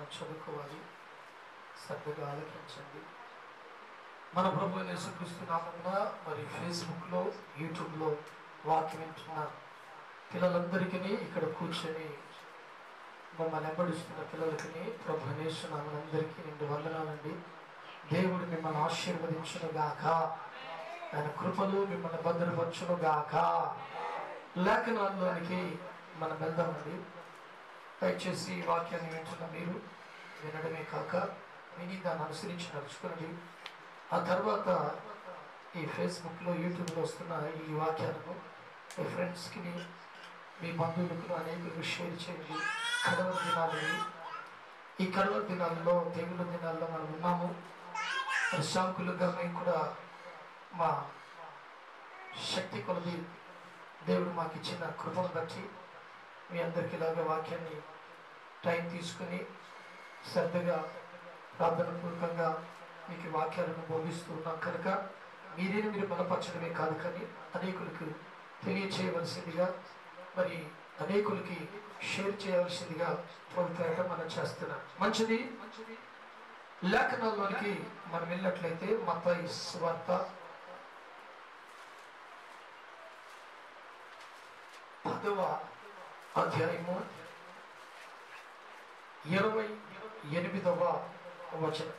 మనం చదువుకోవాలి. శ్రద్ధగా ఆలోచించండి. మన ప్రభు యేసుక్రీస్తు నామమున మరి ఫేస్బుక్లో, యూట్యూబ్లో వాక్యం వింటున్న పిల్లలందరికీ, ఇక్కడ కూర్చొని మమ్మల్ని వెంబడిస్తున్న పిల్లలకి ప్రభు యేసు నామమునందరికీ నిండు వందనాలండి. దేవుడు మిమ్మల్ని ఆశీర్వదించునుగాక. ఆయన కృపలు మిమ్మల్ని భద్రపరచునుగాక. లేఖనాల్లోనికి మనం వెళ్దామండి. దయచేసి ఈ వాక్యాన్ని వింటున్న మీరు వినడమే కాక విని దాన్ని అనుసరించి నడుచుకోండి. ఆ తర్వాత ఈ ఫేస్బుక్లో, యూట్యూబ్లో వస్తున్న ఈ వాక్యాలను మీ ఫ్రెండ్స్కి, మీ బంధువులకు అనేకులకు షేర్ చేయండి. కడవరి దినాలు, ఈ కడవరి దినాల్లో, తెగుల దినాల్లో మనం ఉన్నాము. శాంకులుగా మేము కూడా మా శక్తి కొలది దేవుడు మాకు ఇచ్చిన కృపను బట్టి మీ అందరికీ ఇలాగ వాక్యాన్ని టైం తీసుకుని శ్రద్ధగా ప్రార్థనాపూర్వకంగా మీకు వాక్యాలను బోధిస్తూ ఉన్నాం కనుక మీరు బలపరచడమే కాదు, కానీ అనేకులకు తెలియచేయవలసిందిగా, మరి అనేకులకి షేర్ చేయవలసిందిగా ప్రభుత్వం మనం చేస్తున్నాం. మంచిది. లేఖనాల్లోనికి మనం వెళ్ళినట్లయితే మత్తయి సువార్త 10వ అధ్యాయము 28వ వచనం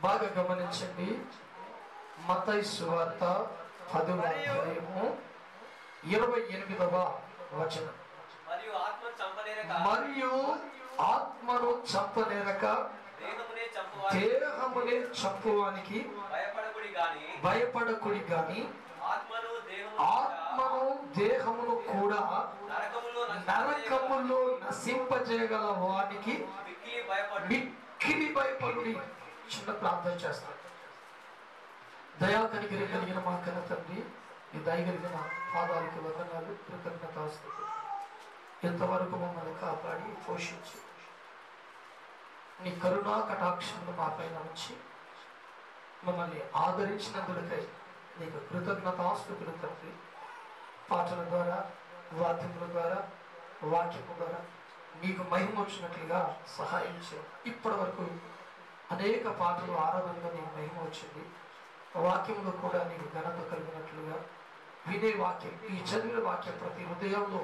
బాగా గమనించండి. మత్తయి సువార్త 10వ అధ్యాయము 28వ వచనం. మరియు ఆత్మను చంపనేరక దేహమునే చంపువానికి భయపడకుడి గాని ఆత్మను దేహమును కూడా నరకములో నశింపజేయగల వానికి మిక్కిలి భయపడుడి. చిన్న ప్రార్థన చేస్తాను. దయాకనిగిరి కలిగిన మా కన్న తండ్రి, ఈ దయగలిగిన పాదాలకు వందనాలు, కృతజ్ఞతాస్తుతులు. ఎంతవరకు మమ్మల్ని కాపాడి పోషించి నీ కరుణా కటాక్షములు మా పైన ఉంచి మమ్మల్ని ఆదరించినందుకై నీకు కృతజ్ఞతాస్తుతులు తండ్రి. పాటల ద్వారా, వాద్యముల ద్వారా, వాక్యము ద్వారా నీకు మహిమ వచ్చినట్లుగా సహాయం చేయండి. ఇప్పటి వరకు అనేక పాటలు ఆరాధనలో నీకు మహిమ వచ్చింది. వాక్యంలో కూడా నీకు ఘనత కలిగినట్లుగా, వినే వాక్యం, ఈ చదివిన వాక్యం ప్రతి హృదయంలో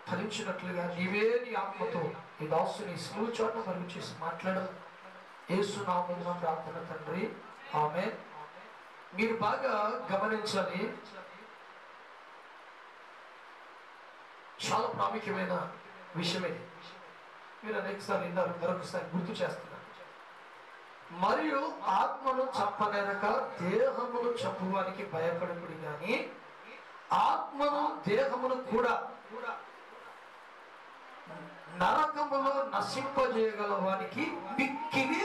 ఫలించినట్లుగా నీవే నీ ఆత్మతో ఈ దాసుని సులువు చోట మరుగు చేసి మాట్లాడడం యేసు నామమున ప్రార్థన తండ్రి, ఆమేన్. మీరు బాగా గమనించాలి. చాలా ప్రాముఖ్యమైన విషయం ఇది. మీరు అనేకసార్లు విన్నారు, మరొకసారి గుర్తు చేస్తున్నారు. మరియు ఆత్మను చంపనేరక దేహమును చంపువానికి భయపడకుడి గాని ఆత్మను దేహమును కూడా నరకములో నశింపజేయగల వానికి మిక్కిలి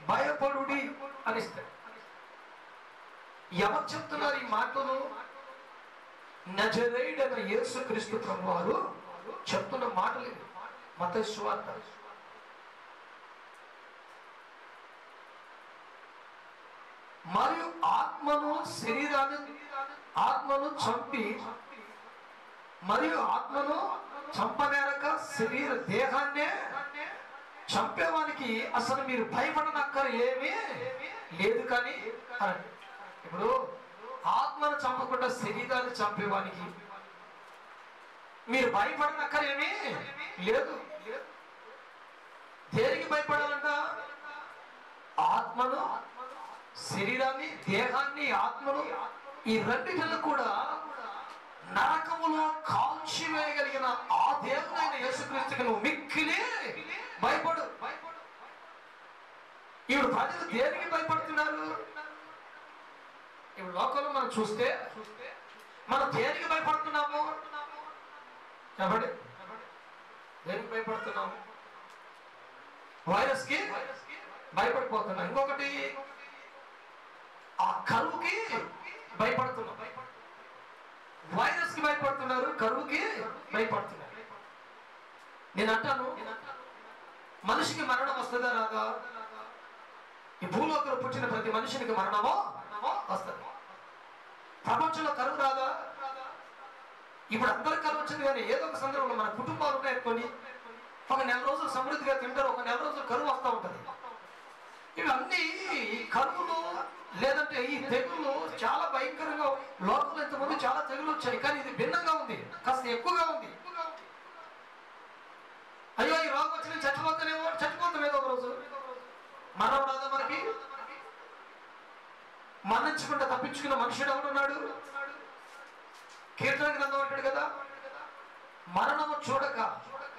భయపడుడి అనిస్తాడు. ఎవరు చెప్తున్నారు ఈ మాటలు? నజరేయుడైన యేసుక్రీస్తు ప్రభువారు చెప్తున్న మాటలు. మత్తయి సువార్త మరియు ఆత్మను చంపి మరియు ఆత్మను చంపనేరక దేహాన్నే చంపేవానికి అసలు మీరు భయపడనక్కర ఏమీ లేదు కానీ అనండి. ఇప్పుడు ఆత్మను చంపకుండా శరీరాన్ని చంపేవానికి మీరు భయపడనక్కర ఏమీ లేదు. దేనికి భయపడాలంట? ఆత్మను, శరీరాన్ని, దేహాన్ని, ఆత్మను, ఈ రెండిటిని కూడా నరకములో కాల్చివేయగలిగిన ఆ దేవుడైన యేసుక్రీస్తుకి నువ్వు మిక్కిలి భయపడు. ఇప్పుడు ప్రజలు దేనికి భయపడుతున్నారు? ఇప్పుడు లోకంలో మనం చూస్తే మనం దేనికి భయపడుతున్నాము? కాబట్టి దేనికి భయపడుతున్నాము? వైరస్కి భయపడిపోతున్నాం. ఇంకొకటి ఆ కరువుకి భయపడుతున్నాం. వైరస్కి భయపడుతున్నారు, కరువుకి భయపడుతున్నారు. నేను అంటాను, మనిషికి మరణం వస్తుందా రాదా? ఈ భూలోకంలో పుట్టిన ప్రతి మనిషికి మరణమో వస్తుంది. ప్రపంచంలో కరువు రాదా? ఇప్పుడు అందరు కరువు వచ్చింది, కానీ ఏదో ఒక సందర్భంలో మన కుటుంబాలు ఉన్నాయనుకోని ఒక నెల రోజులు సమృద్ధిగా తింటారు, ఒక నెల రోజులు కరువు వస్తూ ఉంటుంది. ఇవన్నీ కరువులు లేదంటే ఈ తెగులు చాలా భయంకరంగా, లోకంలో ఇంతకుముందు చాలా తెగులు వచ్చాయి, కానీ ఇది భిన్నంగా ఉంది, కాస్త ఎక్కువగా ఉంది. అయ్యో ఈ రోగం వచ్చి నేను చచ్చిపోతానేమో, చచ్చిపోతాం ఏదో ఒక రోజు. మరణం రాదా మనకి? మరణించకుండా తప్పించుకున్న మనుషుడు ఎవడున్నాడు? కీర్తన గ్రంథం అంటాడు కదా, మరణము చూడక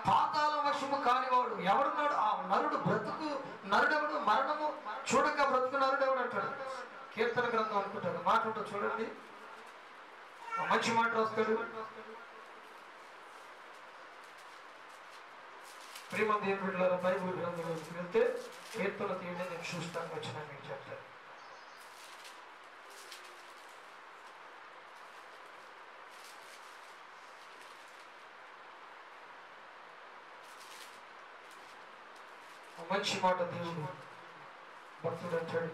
పాతాళ వశము కానివాడు ఎవడున్నాడు? ఆ నరుడు బ్రతుకు నరుడెవడు? మరణము చూడక బ్రతుకు నరుడెవడు అంటాడు కీర్తన గ్రంథం అనుకుంటాడు. మాట ఉంటుంది చూడండి, మంచి మాట రాస్తాడు. ప్రేమ దేవుని బిడ్డలారా, బైబిల్ గ్రంథంలోకి వెళ్తే కీర్తన తీయండి, నేను చూస్తాను వచ్చిన మీకు చెప్తాను. మంచి మాట దేవుడు భక్తుడు అంటాడు.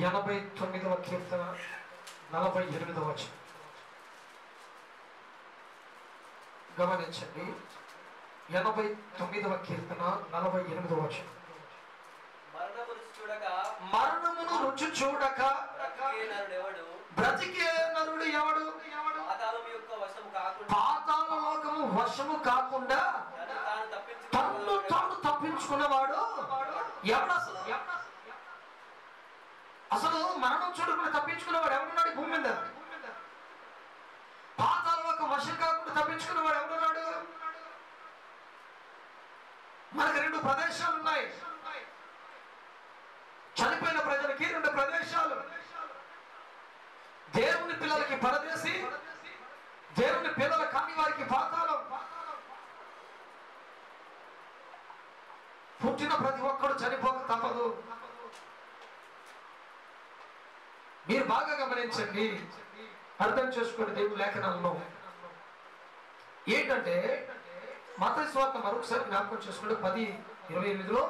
ఎనభై 89వ కీర్తన 48వ వచనం గమనించండి. 89వ కీర్తన 48వ వచనం. మరణమును రుచి చూడక బ్రతికే నరుడు ఎవడు? పాతాళ లోకము వశము కాకుండా తన్ను తాను తప్పించుకున్నవాడు ఎవడు? అసలు మరణం చూడకుండా తప్పించుకున్నవాడు ఎవడున్నాడు భూమి మీద? పాతాళ లోకం వశం కాకుండా తప్పించుకున్నవాడు ఎవడున్నాడు? మనకు 2 ప్రదేశాలు ఉన్నాయి. చనిపోయిన ప్రజలకి 2 ప్రదేశాలు. దేవుని పిల్లలకి పరదేశి, దేవుని పిల్లల కాని వారికి పాతాళం. పుట్టిన ప్రతి ఒక్కడు చనిపోక తప్పదు. మీరు బాగా గమనించండి, అర్థం చేసుకోండి. దేవుని లేఖనాల్లో ఏంటంటే, మత్తయి సువార్త మరొకసారి జ్ఞాపకం చేసుకుంటే 10:28లో,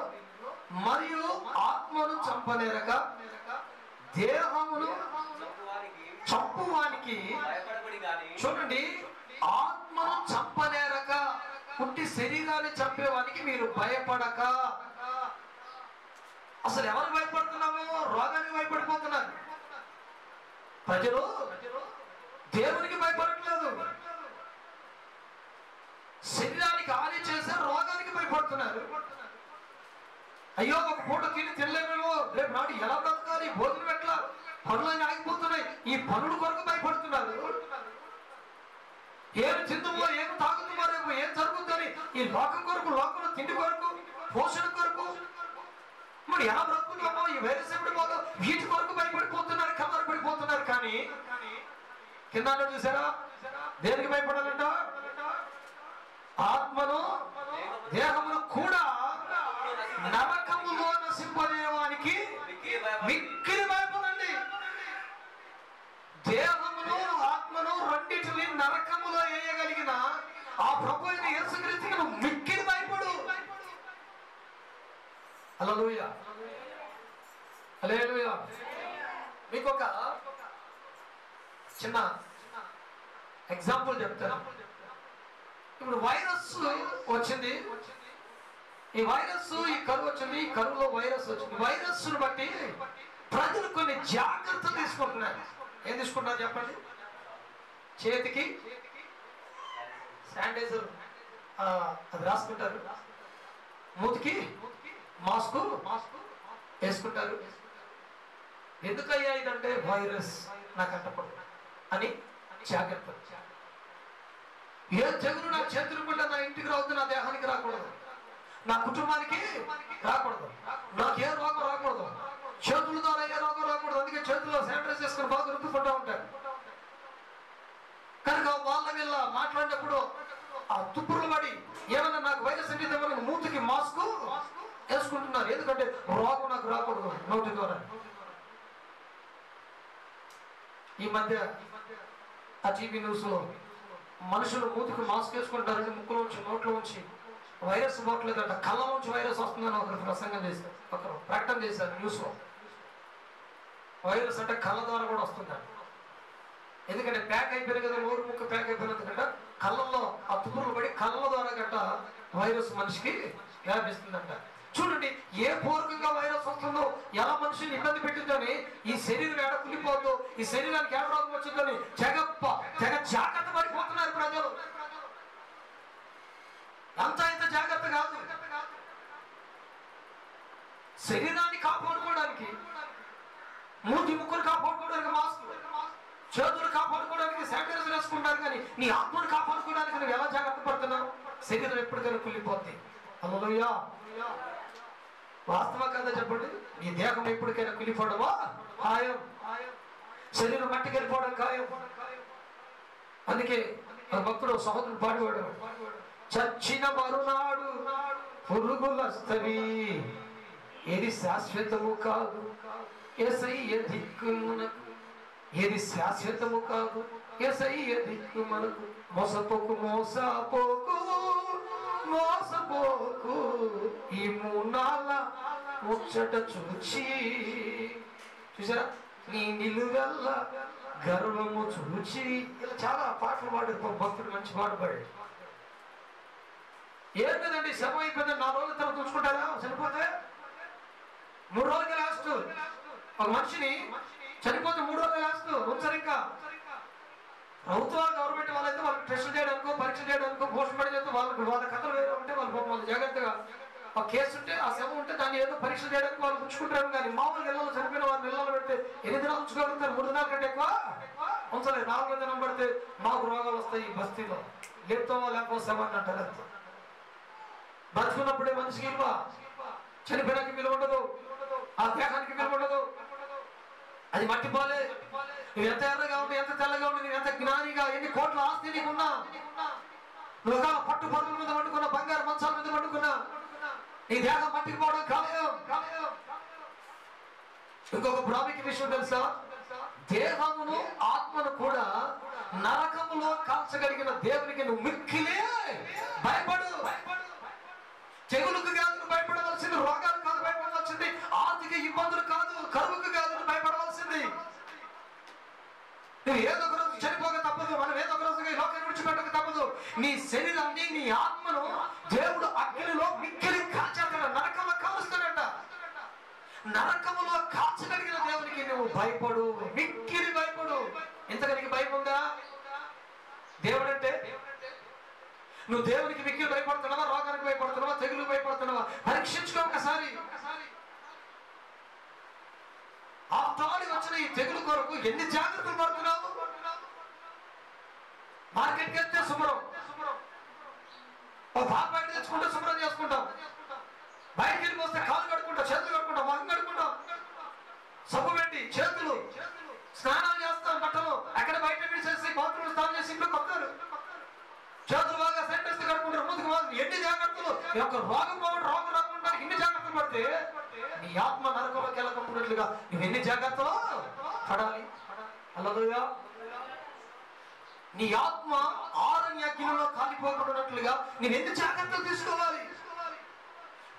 మరియు ఆత్మను చంపలేరక దేహమును చంపువానికి, చూడండి, ఆత్మను చంపలేరక పుట్టి శరీరాన్ని చంపేవానికి మీరు భయపడక. అసలు ఎవరు భయపడుతున్నాము? రోగానికి భయపడిపోతున్నారు ప్రజలు, దేవునికి భయపడట్లేదు. శరీరానికి హాని చేసే రోగానికి భయపడుతున్నారు. అయ్యో ఒక పూట తినలేమేమో, రేపు నాడు ఎలా బ్రతకాలి, భోజనం ఎట్లా, పనులన్నీ ఆగిపోతున్నాయి, ఈ పనుల కొరకు భయపడుతున్నారు. ఏమి తిందుమో, ఏమి తాగుతుమో, రేపు ఏం జరుగుతుందని ఈ లోకం కొరకు, లోకంలో తిండి కొరకు, పోషణ కొరకు, మరి ఎలా బ్రతుకుతామో, ఈ వైరస్ ఎప్పుడు పోదో, వీటి కొరకు భయపడిపోతున్నారు, కంగారు పడిపోతున్నారు. కానీ కింద చూసారా, దేనికి భయపడాలంట? ఆత్మను దేహమును కూడా నరకములో నశింపలేవానికి మిక్కిలి భయపడండి. దేహమును ఆత్మను రెండింటిని నరకములో వేయగలిగిన ఆ ప్రభు అయిన యేసుక్రీస్తుకి నువ్వు మిక్కిలి భయపడు. హల్లెలూయా, హల్లెలూయా. మీకు ఒక చిన్న ఎగ్జాంపుల్ చెప్తాను. ఇప్పుడు వైరస్ వచ్చింది, ఈ వైరస్, ఈ కరువు వచ్చింది, ఈ కరువులో వైరస్ వచ్చింది. వైరస్ను బట్టి ప్రజలు కొన్ని జాగ్రత్తలు తీసుకుంటున్నారు. ఏం తీసుకుంటున్నారు చెప్పండి? చేతికి శానిటైజర్ అది రాసుకుంటారు, మూతికి మాస్క్ వేసుకుంటారు. ఎందుకయ్యా ఇదంటే వైరస్ నాకు అంటకూడదు అని జాగ్రత్త. ఏ తెగులు నా చేతులు కూడా నా ఇంటికి రావద్దు, నా దేహానికి రాకూడదు, నా కుటుంబానికి రాకూడదు, నాకు ఏ రోగం రాకూడదు, చేతుల ద్వారా ఏ రోగం రాకూడదు. అందుకే చేతుల్లో శానిటైజ్ చేసుకుని బాగా రుద్దుకుంటూ ఉంటారు. కనుక వాళ్ళ వీళ్ళ మాట్లాడినప్పుడు ఆ తుప్పులు పడి ఏమన్నా నాకు వైరస్ అంటే మూతికి మాస్క్ వేసుకుంటున్నారు. ఎందుకంటే రోగం నాకు రాకూడదు నోటి ద్వారా. ఈ మధ్య ఆ టీవీ న్యూస్ లో మనుషులు మూతికి మాస్క్ వేసుకుంటారని ముక్కులో ఉంచి నోట్లో ఉంచి వైరస్ పోవట్లేదంట, కళ్ళ నుంచి వైరస్ వస్తుందని ఒకరు ప్రసంగం చేశారు, ఒకరు ప్రకటన చేశారు న్యూస్లో. వైరస్ అంటే కళ్ళ ద్వారా కూడా వస్తుందంట. ఎందుకంటే ప్యాక్ అయిపోయింది కదా, నోరు ముక్క ప్యాక్ అయిపోయినది కంట, కళ్ళల్లో ఆ తుప్పులు పడి కళ్ళ ద్వారా గట్ట వైరస్ మనిషికి వ్యాపిస్తుందంట. చూడండి ఏ పూర్వకంగా వైరస్ వస్తుందో, ఎలా మనిషిని ఇబ్బంది పెట్టిందని, ఈ శరీరం ఎడ కులిపోతుందో, ఈ శరీరానికి ఎడ రోగం వచ్చిందని తెగ జాగ్రత్త పడిపోతున్నారు ప్రజలు. ఇంత జాగ్రత్త కాదు. శరీరాన్ని కాపాడుకోవడానికి, మూతి ముక్కులు కాపాడుకోవడానికి మాస్క్, చేతులు కాపాడుకోవడానికి శానిటైజర్ వేసుకుంటారు, కానీ నీ ఆత్మను కాపాడుకోవడానికి నువ్వు ఎలా జాగ్రత్త పడుతున్నావు? శరీరం ఎప్పటికైనా కుళ్ళిపోద్ది. హల్లెలూయా. వాస్తవ కదా చెప్పండి, నీ దేహం ఎప్పటికైనా కుళ్ళిపోవడమా ఖాయం, శరీరం మట్టికి వెళ్ళిపోవడం ఖాయం. అందుకే భక్తుడు సహోదరుడు పాడువాడు, చచ్చిన మరునాడు పురుగులస్తవి, ఏది శాశ్వతము కాదు యేసయ్య దిక్కు మనకు, ఏది శాశ్వతము కాదు యేసయ్య దిక్కు మనకు. మోసపోకు మోసపోకు మోసపోకు, ఈ మూనాల ముచ్చట చూసారా, నీ నిలువెల్ల గర్వము చూచి. ఇలా చాలా పాటలు పాడారు భక్తుడు, మంచి పాట పాడాడు. ఏం లేదండి, శవం అయిపోయింది, 4 రోజుల తర్వాత చూసుకుంటారా? చనిపోతే 3 రోజులకి లాస్ట్. ఒక మనిషిని చనిపోతే 3 రోజులు లాస్ట్ ఉంచారు. ఇంకా ప్రభుత్వాలు గవర్నమెంట్ వాళ్ళైతే వాళ్ళకి టెస్ట్ చేయడానికో పరీక్ష చేయడానికో పోస్ట్ మార్టం చేస్తే వాళ్ళ కథలు వేరే ఉంటే వాళ్ళు జాగ్రత్తగా ఆ కేసు ఉంటే ఆ శవం ఉంటే దాన్ని ఏదో పరీక్ష చేయడానికి వాళ్ళు ఉంచుకుంటారు. కానీ మామూలుగా ఇళ్ళలో చనిపోయిన వారిని ఇళ్ళలో పెడితే 8 దినాలు ఉంచుకోగలుగుతారు, 3 దినాల కంటే ఎక్కువ ఉంచలేదు. 4వ దినం పడితే మాకు రోగాలు వస్తాయి ఈ బస్తీలో, లేపుతావా లేకపోతే శవాన్ని అంటారు. అంతే. బతుకున్నప్పుడే మనిషికి విలువ, చనిపోయినానికి విలువ ఉండదు, ఆ దేహానికి విలువ ఉండదు. అది మట్టి పోలే. నువ్వు ఎంత ఎర్రగా ఉండి, ఎంత తెల్లగా ఉండి, నువ్వు ఎంత జ్ఞానిగా, ఎన్ని కోట్ల ఆస్తి నీకున్నా, నువ్వు ఒక పట్టు పరుగుల మీద వండుకున్నా, బంగారు మంచాల మీద వండుకున్నా, నీ దేహం మట్టికి పోవడం ఖాయం. ఇంకొక ప్రాముఖ్య విషయం తెలుసా, దేహమును ఆత్మను కూడా నరకములో కాల్చగలిగిన దేవునికి నువ్వు మిక్కిలే భయపడు. తెగులుకు కాదు నువ్వు భయపడవలసింది, రోగాలు కాదు భయపడవలసింది, ఆర్థిక ఇబ్బందులు కాదు, కరువుకు కాదు నువ్వు భయపడవలసింది. నువ్వు ఏదో ఒక రోజు చనిపోక తప్పదు, మనం ఏదో ఒక రోజు ఈ లోకాన్ని విడిచిపెట్టక తప్పదు. నీ శరీరాన్ని, నీ ఆత్మను దేవుడు అగ్నిలో మిక్కిలి కాల్చేస్తాడు, నరకంలో కాలుస్తాడంట. నరకములో కాల్చగలిగిన దేవునికి నువ్వు భయపడు, మిక్కిలి భయపడు. ఇంతకనికి భయం ఉందా దేవుడు అంటే? నువ్వు దేవునికి మిక్కిలి భయపడుతున్నావా, రోగానికి భయపడుతున్నావా, తెగులు భయపడుతున్నావా? పరీక్షించుకో ఒకసారి. ఆఫ్టర్ వచ్చిన ఈ తెగులు కొరకు ఎన్ని జాగ్రత్తలు పడుతున్నావు? మార్కెట్కి వెళ్తే శుభ్రం, పాలు బయట తెచ్చుకుంటే శుభ్రం చేసుకుంటాం, బయటకి వెళ్ళిపోతే కాలు కడుకుంటాం, చేతులు కడుకుంటాం, మొహం కడుకుంటాం, సబ్బు పెట్టి చేతులు, స్నానాలు చేస్తాం, బట్టలు అక్కడ బయట విడిచేసి బాత్రూమ్ స్నానం చేసి ఇంట్లో కొడతారు, చేతులు బాగా శానిటైజర్ కడుకుంటారు, ముందుకు ఎన్ని జాగ్రత్తలు. రోగం రాకుండా ఇన్ని జాగ్రత్తలు పడితే నీ ఆత్మ నరకంలోకి వెళ్ళకపోయినట్లుగా నువ్వు ఎన్ని జాగ్రత్తలు పడాలి. హల్లెలూయా. నీ ఆత్మ ఆరణ్య అగ్నిలో కాలిపోకున్నట్లుగా నువ్వు ఎన్ని జాగ్రత్తలు తీసుకోవాలి?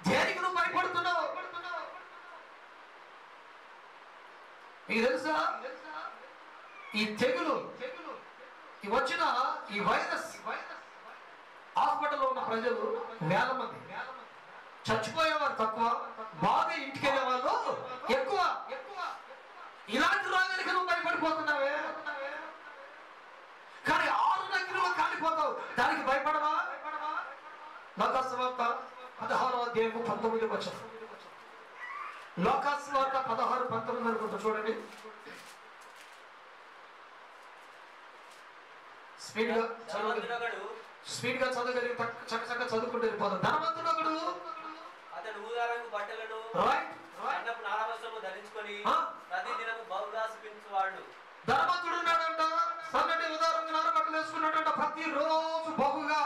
దేనికి నువ్వు భయపడుతున్నావు? మీకు తెలుసా, ఈ తెగులు వచ్చిన ఈ వైరస్ హాస్పిటల్లో ఉన్న ప్రజలు వేల మంది, చచ్చిపోయేవారు తక్కువ, బాగా ఇంటికి వెళ్ళే వాళ్ళు ఎక్కువ. ఇలాంటి రోగానికి నువ్వు భయపడిపోతున్నావే, కానీ 6 దగ్గరలో కాలిపోతావు, దానికి భయపడవా? లోకాసువార్త 16వ అధ్యాయము 19వ వచనం. లోకాసువార్త 16:19 అనుకుంటా, చూడండి. స్పీడ్ గా చదవగలిగి చక్కగా చదువుకుంటూ వెళ్ళిపోతాం. ధనవంతుడు ఒకడు, అతడు ఊదారంగు బట్టలను ధరించుకొని ప్రతి దినము బహుగా సుఖించువాడు. ధనవంతుడు ఉన్నాడంట, సన్నటి ఉదారంగా నార బట్టలు వేసుకున్నాడంట, ప్రతి రోజు బహుగా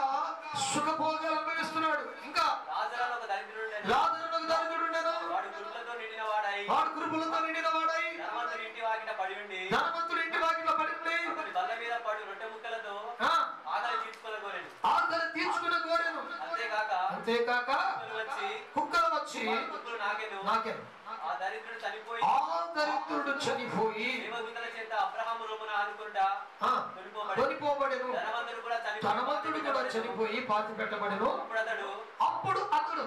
సుఖభోగాలు అనుభవిస్తున్నాడు. ఇంకా లాజరు ఒక దరిద్రుడు ఉండెను, వాడు కురుపులతో నిండిన వాడై ధనవంతుడి ఇంటి వాకిట పడి ఉండి బల్ల మీద పడి రొట్టె ముక్కలతో ఆకలి తీర్చుకున్న కోరెను. అంతేకాక అంతేకాక కుక్కలు వచ్చి నాకెను. ఆ దరిద్రుడు చనిపోయి కొనిపోబడెను. ధనవంతుడు కూడా చనిపోయి పాతి పెట్టబడెను. అప్పుడు అతడు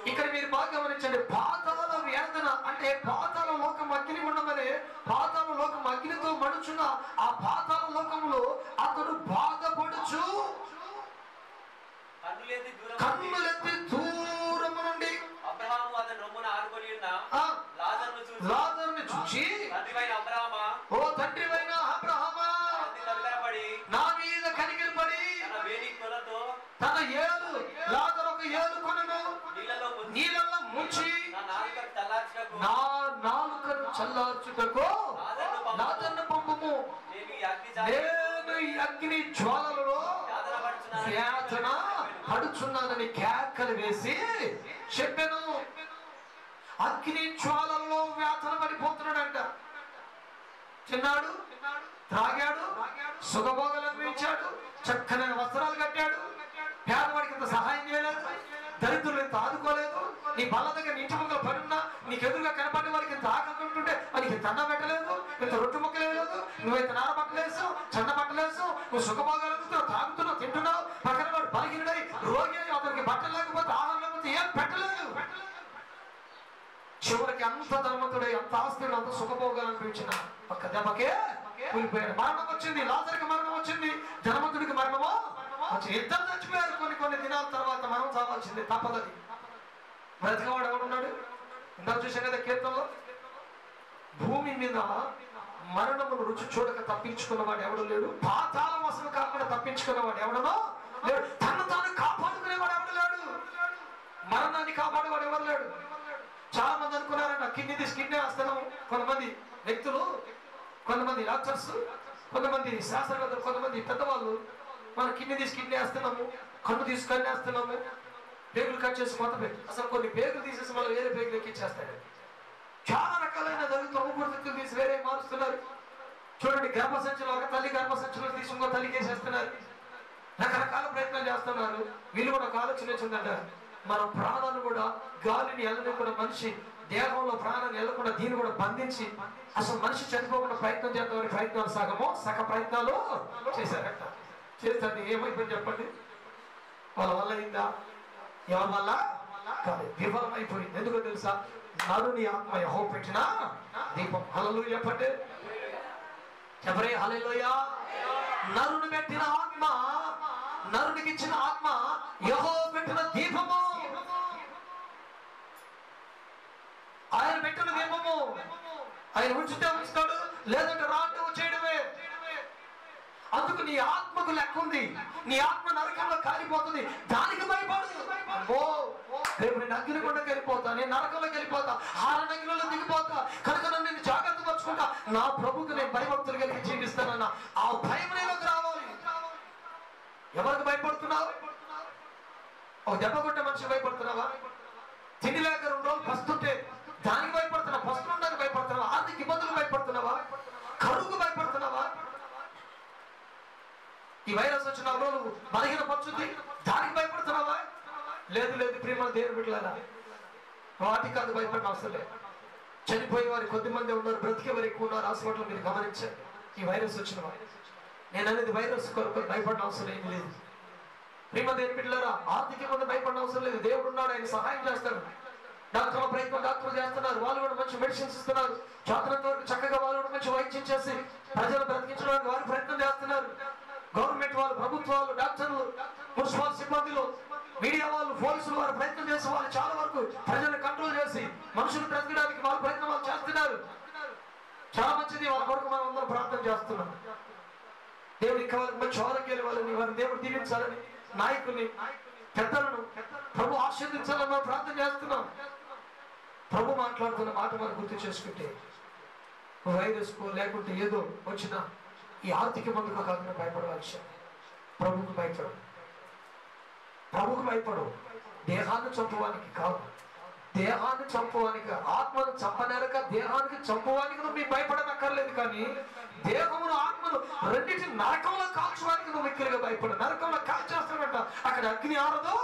ఇక్కడ మీరు బాగా గమనించండి, పాతాళ వేదన అంటే పాతాళ లోకం అగ్ని ఉండమనే పాతాళ లోకం అగ్నితో మడుచున్న ఆ పాతాళ లోకములో అతడు బాధపడుచు కన్నులెత్తి దూరము నుండి లాజరుని చూచి, ఓ తండ్రివైన అబ్రహామా, నా మీద కనికరపడి తన ఏలు లాజరు ఒక ఏలు కొనను నీళ్ళలో ముంచి నా నాలుకను చల్లార్చుటకు లాజరును పంపుము. నేను ఈ అగ్ని జ్వాలలలో వేదన పడుచున్నానని కేకలు వేసి చెప్పాను. అగ్ని జ్వాలల్లో వేదన పడిపోతున్నాడంట. తిన్నాడు, త్రాగాడు, సుఖభోగాలు అనుభవించాడు, చక్కని వస్త్రాలు కట్టాడు, పేదవాడికి ఇంత సహాయం చేయలేదు, దరిద్రులు ఇంత ఆదుకోలేదు, నీ బల్ల దగ్గర ఇంటి ముక్కలు పడున్నా నీకు ఎదురుగా కనపడే వారికి ఇంత ఆకలింటుంటే వానికి దండ పెట్టలేదు, ఇంత రొట్టె ముక్కలు వేయలేదు, నువ్వైతే నార బట్టలేసు, చండ బట్టలేసు, నువ్వు సుఖభోగాలు తాగుతున్నావు, తింటున్నావు, పక్కన వాడు బలహీనుడై రోగి అయి అతనికి బట్టలు లేకపోతే ఆహారం లేకపోతే ఏం పెట్టలేదు. చివరికి అంత ధనవంతుడై అంత ఆస్తులు అంత సుఖభోగాలు అనిపించిన ఒక్క దెబ్బకే కూలిపోయాడు. మరణం వచ్చింది, లాజరుకి మరణం వచ్చింది, ధనవంతుడికి మరణమో వచ్చి ఇద్దరు చచ్చిపోయారు. కొన్ని దినాల తర్వాత మనం చావాల్సింది, తప్పదది. బ్రతికవాడు ఎవడున్నాడు? ఇందాక చూసాం కదా కీర్తనలో, భూమి మీద మరణమును రుచి చూడక తప్పించుకున్నవాడు ఎవడు లేడు, పాతాళ వాసన కాకుండా తప్పించుకున్నవాడు ఎవడనో లేడు, తను తాను కాపాడుకునేవాడు ఎవడు లేడు, మరణాన్ని కాపాడేవాడు ఎవరు లేడు. చాలా మంది అనుకున్నారంట కిడ్నీ తీసి కిడ్నీ వేస్తున్నాము. కొంతమంది వ్యక్తులు, కొంతమంది డాక్టర్స్, కొంతమంది శాస్త్రవేత్తలు, కొంతమంది పెద్దవాళ్ళు మనం కిడ్నీ తీసి కిడ్నీ వేస్తున్నాము, కన్ను తీసి కన్ను వేస్తున్నాము, పేగులు కట్ చేసి మొత్తం పెట్టి అసలు కొన్ని పేగులు తీసేసి మళ్ళీ వేరే పేగులు ఎక్కించేస్తాడు. చాలా రకాలైన జరుగుతున్న ఊపిరితిత్తులు తీసి వేరే మారుస్తున్నారు. చూడండి, గర్భసంచులు ఒక తల్లి గర్భసంచులు తీసి ఇంకో తల్లికి వేసేస్తున్నారు. రకరకాల ప్రయత్నాలు చేస్తున్నారు. వీళ్ళు కూడా ఒక ఆలోచన వచ్చిందంట, మన ప్రాణాన్ని కూడా గాలిని వెళ్ళని కూడా మనిషి దేహంలో ప్రాణాన్ని వెళ్ళకుండా దీన్ని కూడా బంధించి అసలు మనిషి చనిపోకుండా ప్రయత్నం చేద్దామని ప్రయత్నాలు సగ ప్రయత్నాలు చేశారట. చేస్తే ఏమైపోయింది చెప్పండి? వాళ్ళ వల్ల అయిందా? ఎవరి వల్ల కాదు, విఫలమైపోయింది. ఎందుకో తెలుసా? నరుని ఆత్మ యెహోవా పెట్టిన దీపం. హల్లెలూయా చెప్పండి, చెప్పరే హల్లెలూయా. నరుని పెట్టిన ఆత్మ, నరునికి ఇచ్చిన ఆత్మ యెహోవా పెట్టిన దీపము, ఆయన పెట్టిన దీపము. ఆయన ఉంచితే ఉంచుతాడు, లేదంటే రాంటే చేయడమే. అందుకు నీ ఆత్మకు లెక్క ఉంది. నీ ఆత్మ నరకంలో కాలిపోతుంది, దానికి భయపడు. ఓ రేపు నేను అగ్నిగుండకి వెళ్ళిపోతా, నేను నరకంలోకి వెళ్ళిపోతా, హారణగిరిలో దిగిపోతా, కనుక నేను జాగ్రత్త పరుచుకుంటా, నా ప్రభుకు నేను భయభక్తులు కలిగి జీవిస్తానన్న ఆ భయం నీలోకి రావాలి. ఎవరికి భయపడుతున్నావు? ఒక దెబ్బ కొట్టే మనిషి భయపడుతున్నావా? తిండి లేక 2 రోజులు పస్తుంటే దానికి భయపడుతున్నావా? పస్తుండడానికి భయపడుతున్నావా? ఆర్థిక ఇబ్బందులు భయపడుతున్నావా? కరువుకు భయపడుతున్నావా? ఈ వైరస్ వచ్చిన 4 రోజులు బలహీన పరుచుంది, దానికి భయపడుతున్నావా? లేదు లేదు ప్రియమైన దేవుని బిడ్డలారా, వాటికి కాదు భయపడిన అవసరం లేదు. చనిపోయే వారు కొద్దిమంది ఉన్నారు, బ్రతికే వారు ఎక్కువ ఉన్నారు. హాస్పిటల్ మీరు గమనించండి. ఈ వైరస్ వచ్చిన వారు, నేను అనేది వైరస్ కొరకు భయపడిన అవసరం ఏమి లేదు. ప్రియమైన దేవుని బిడ్డలారా, ఆర్థిక మంది భయపడిన అవసరం లేదు. దేవుడు ఉన్నాడు, ఆయన సహాయం చేస్తాడు. డాక్టర్ల ప్రయత్నం డాక్టర్లు చేస్తున్నారు, వాళ్ళు కూడా మంచి మెడిసిన్స్ ఇస్తున్నారు. చేతనంత వరకు చక్కగా వాళ్ళు కూడా మంచి వైద్యం చేసి ప్రజలు బ్రతికించడానికి వారు ప్రయత్నం చేస్తున్నారు. గవర్నమెంట్ వాళ్ళు, ప్రభుత్వాలు, డాక్టర్లు, మున్సిపల్ సిబ్బందులు, మీడియా వాళ్ళు, పోలీసులు వారు ప్రయత్నం చేసి వాళ్ళు చాలా వరకు ప్రజలను కంట్రోల్ చేసి మనుషులు బ్రతకడానికి వాళ్ళ ప్రయత్నం వాళ్ళు చేస్తున్నారు. చాలా మంచిది, వాళ్ళ కొరకు మనం అందరం ప్రార్థన చేస్తున్నాం. దేవుడికి వాళ్ళకి మంచి ఆరోగ్యాలు ఇవ్వాలని, వారిని దేవుడు దీవించాలని, నాయకుల్ని, పెద్దలను ప్రభు ఆశీర్వదించాలని మనం ప్రార్థన చేస్తున్నాం. ప్రభు మాట్లాడుతున్న మాట మనం గుర్తు చేసుకుంటే, వైరస్ లేకుంటే ఏదో వచ్చినా ఈ ఆర్థిక మందుకు కాకుండా భయపడవలసి, ప్రభుకు భయపడు, ప్రభుకు భయపడు. దేహాన్ని చంపడానికి కాదు, దేహాన్ని చంపడానికి, ఆత్మను చంపనేరక దేహానికి చంపడానికి నువ్వు మీకు భయపడనక్కర్లేదు. కానీ దేహమును ఆత్మను రెండింటిని నరకంలో కాల్చడానికి నువ్వు మిక్కిలిగా భయపడు. నరకంలో కాల్చేస్తాడంట, అక్కడ అగ్ని ఆరదు,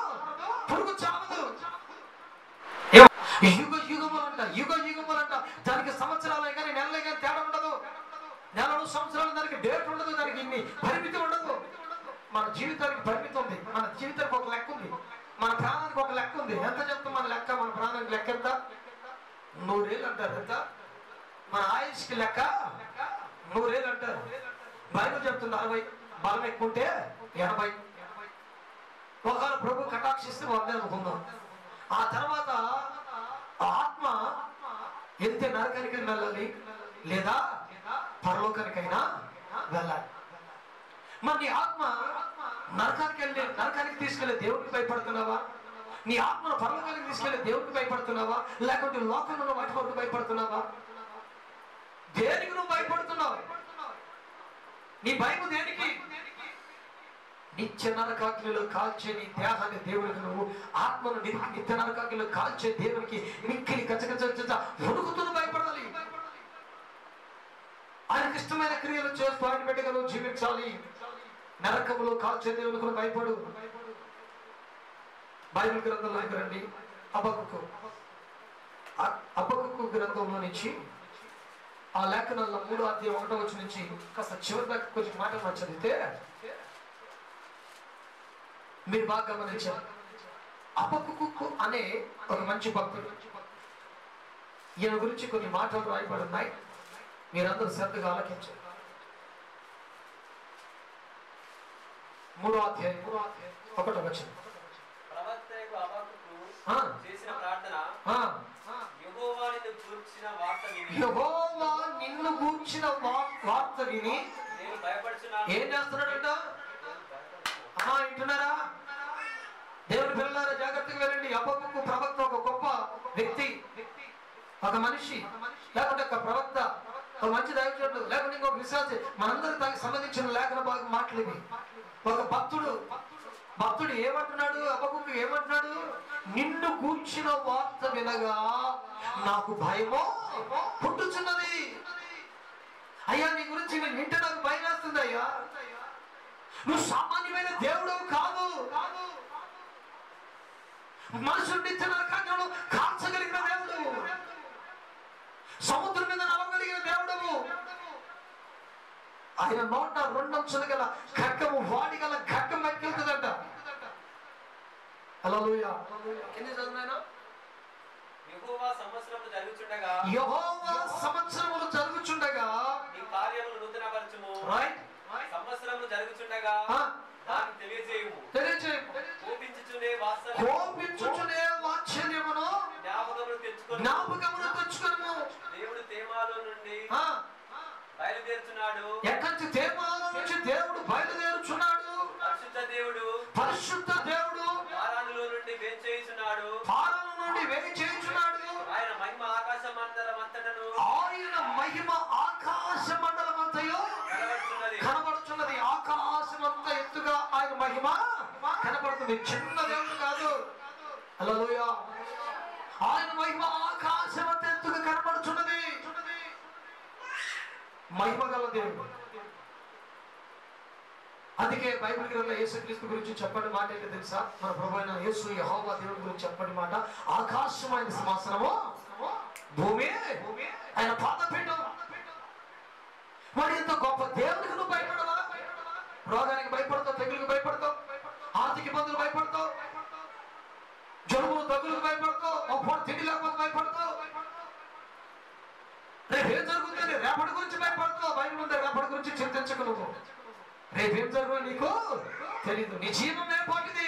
పురుగు చావదు. యుగములంట దానికి సంవత్సరాలే కానీ నెలలే కానీ తేడా ఉండదు. నెలలు సంవత్సరాలు దానికి డేట్ ఉండదు, దానికి ఇన్ని పరిమితి ఉండదు. మన జీవితానికి పరిమితి ఉంది, మన జీవితానికి ఒక లెక్క ఉంది, మన ప్రాణానికి ఒక లెక్క ఉంది. ఎంత చెప్తాం మన లెక్క? మన ప్రాణానికి లెక్క ఎంత? 100 ఏళ్ళు అంటారు. ఎంత మన ఆయుష్కి లెక్క? 100 ఏళ్ళు అంటారు. బైబిల్ చెప్తుంది 60, బలం ఎక్కువ ఉంటే 80. ఒకవేళ ప్రభు కటాక్షిస్తే 100 అనుకుందాం. ఆ తర్వాత ఆత్మ వెళ్తే నరకానికి వెళ్ళాలి, లేదా పరలోకానికైనా వెళ్ళాలి. మరి నీ ఆత్మ నరకానికి తీసుకెళ్లే దేవుడికి భయపడుతున్నావా? నీ ఆత్మను పరలోకానికి తీసుకెళ్లే దేవుడికి భయపడుతున్నావా? లేకుంటే లోకంలో వాటి వరకు భయపడుతున్నావా? దేనికి నువ్వు భయపడుతున్నావు? నీ భయం దేనికి? నిత్య నరకాగ్నిలో కాల్చే నీ దేహాన్ని దేవుడికి నువ్వు ఆత్మను నిత్య నరకాగ్నిలో కాల్చే దేవునికి మిక్కిలి కచ్చకచ్చ వణుకుతూ భయపడాలి. ఆయనకి ఇష్టమైన క్రియలు చేస్తూ ఆయన బిడ్డగా నువ్వు జీవించాలి. నరకములో కాల్చే దేవునికి భయపడు. బైబిల్ గ్రంథంలోకి రండి. హబక్కూకు గ్రంథంలో నుంచి ఆ లేఖనాల్లో 3వ అధ్యాయం 1వ వచనం నుంచి కాస్త చివరి దాకా కొంచెం మాటలు చదివితే మీరు బాగా గమనించారు. హబక్కూకు అనే ఒక మంచి భక్తుడు, ఈయన గురించి కొన్ని మాటలు రాయబడి ఉన్నాయి. మీరందరూ శ్రద్ధగా ఆలకించారు. 3వ అధ్యాయం 1వ వచనం. ప్రవక్తయగు హబక్కూకు చేసిన ప్రార్థన, యెహోవా నిన్ను గూర్చిన వార్త విని నేను భయపడుచున్నాను. ఏం చేస్తున్నాడంట? వింటున్నారా దేవుని పిల్లలారా? జాగ్రత్తగా వెళ్ళండి. హబక్కూకు ప్రవక్త ఒక గొప్ప వ్యక్తి, ఒక మనిషి, లేకుంటే ఒక ప్రవక్త, ఒక మంచి దైవజనుడు, లేకుంటే ఇంకొక విశ్వాసి. మనందరికి సంబంధించిన లేఖన భాగం మాటలు ఇవి. ఒక భక్తుడు ఏమంటున్నాడు? హబక్కూకు ఏమంటున్నాడు? నిన్ను గూర్చిన వార్త వినగా నాకు భయమో పుట్టుచున్నది. అయ్యా, నీ గురించి నేను వింటే నాకు భయం వేస్తుంది. అయ్యా, నువ్వు సామాన్యమైన దేవుడు కాదు. మనుషులు నిత్య నరకాగ్నిలో కాల్చగలిగిన దేవుడు, సముద్రం మీద నడవగలిగిన దేవుడు. ఆయన నోట 2 అంచులు గల ఖడ్గము, వాడి గల ఖడ్గం వెళ్తుందంట. హల్లెలూయా. ఎన్ని చదువునాయనా? యెహోవా సంవత్సరములు జరుగుచుండగా నీ కార్యములు నూతనపరచుము. రైట్. సంవత్సరములు జరుగుచుండగా దాన్ని తెలియజేయుము. కోపించుచునే వాత్సల్యమును జ్ఞాపకమును తెచ్చుకొనుము. దేవుడు తేమాలో నుండి బయలుదేరుచున్నాడు. ఎక్కడి నుంచి? తేమాలో నుంచి దేవుడు బయలుదేరుచున్నాడు. పరిశుద్ధ దేవుడు పారానులో నుండి వేంచేయుచున్నాడు. ఆయన మహిమ ఆకాశమండలమంతయు కనబడుచున్నది. ఆకాశమంతా ఎత్తుగా ఆయన మహిమ కనబడుతుంది. చిన్న దేవుడు కాదు. హల్లెలూయా. ఆయన మహిమ ఆకాశమంతా ఎత్తుగా కనబడుచున్నది. మహిమ గల దేవుడు. అందుకే బైబిల్ గ్రంథంలో యేసుక్రీస్తు గురించి చెప్పని మాట ఏంటో తెలుసా? మన ప్రభు అయిన యేసు యెహోవా దేవుడి గురించి చెప్పని మాట, ఆకాశం ఆయన సింహాసనము, భూమి ఆయన పాదపీఠం. మరి ఇంత గొప్ప దేవుడికి నువ్వు భయపడవా? రోగానికి భయపడతావు, తెగులకు భయపడతావు, ఆర్థిక ఇబ్బందులు భయపడతావు, జలుబు దగ్గులకు భయపడతావు, ఒక తిండి లేకపోతే భయపడతావు. రేపేం జరుగుతుంది? రేపటి గురించి భయపడతావు. బైబిల్ ఉంది, రేపటి గురించి చింతించకు. నువ్వు రేపేం జరుగుతుందో నీకు తెలీదు. నీ జీవమే పాటిది.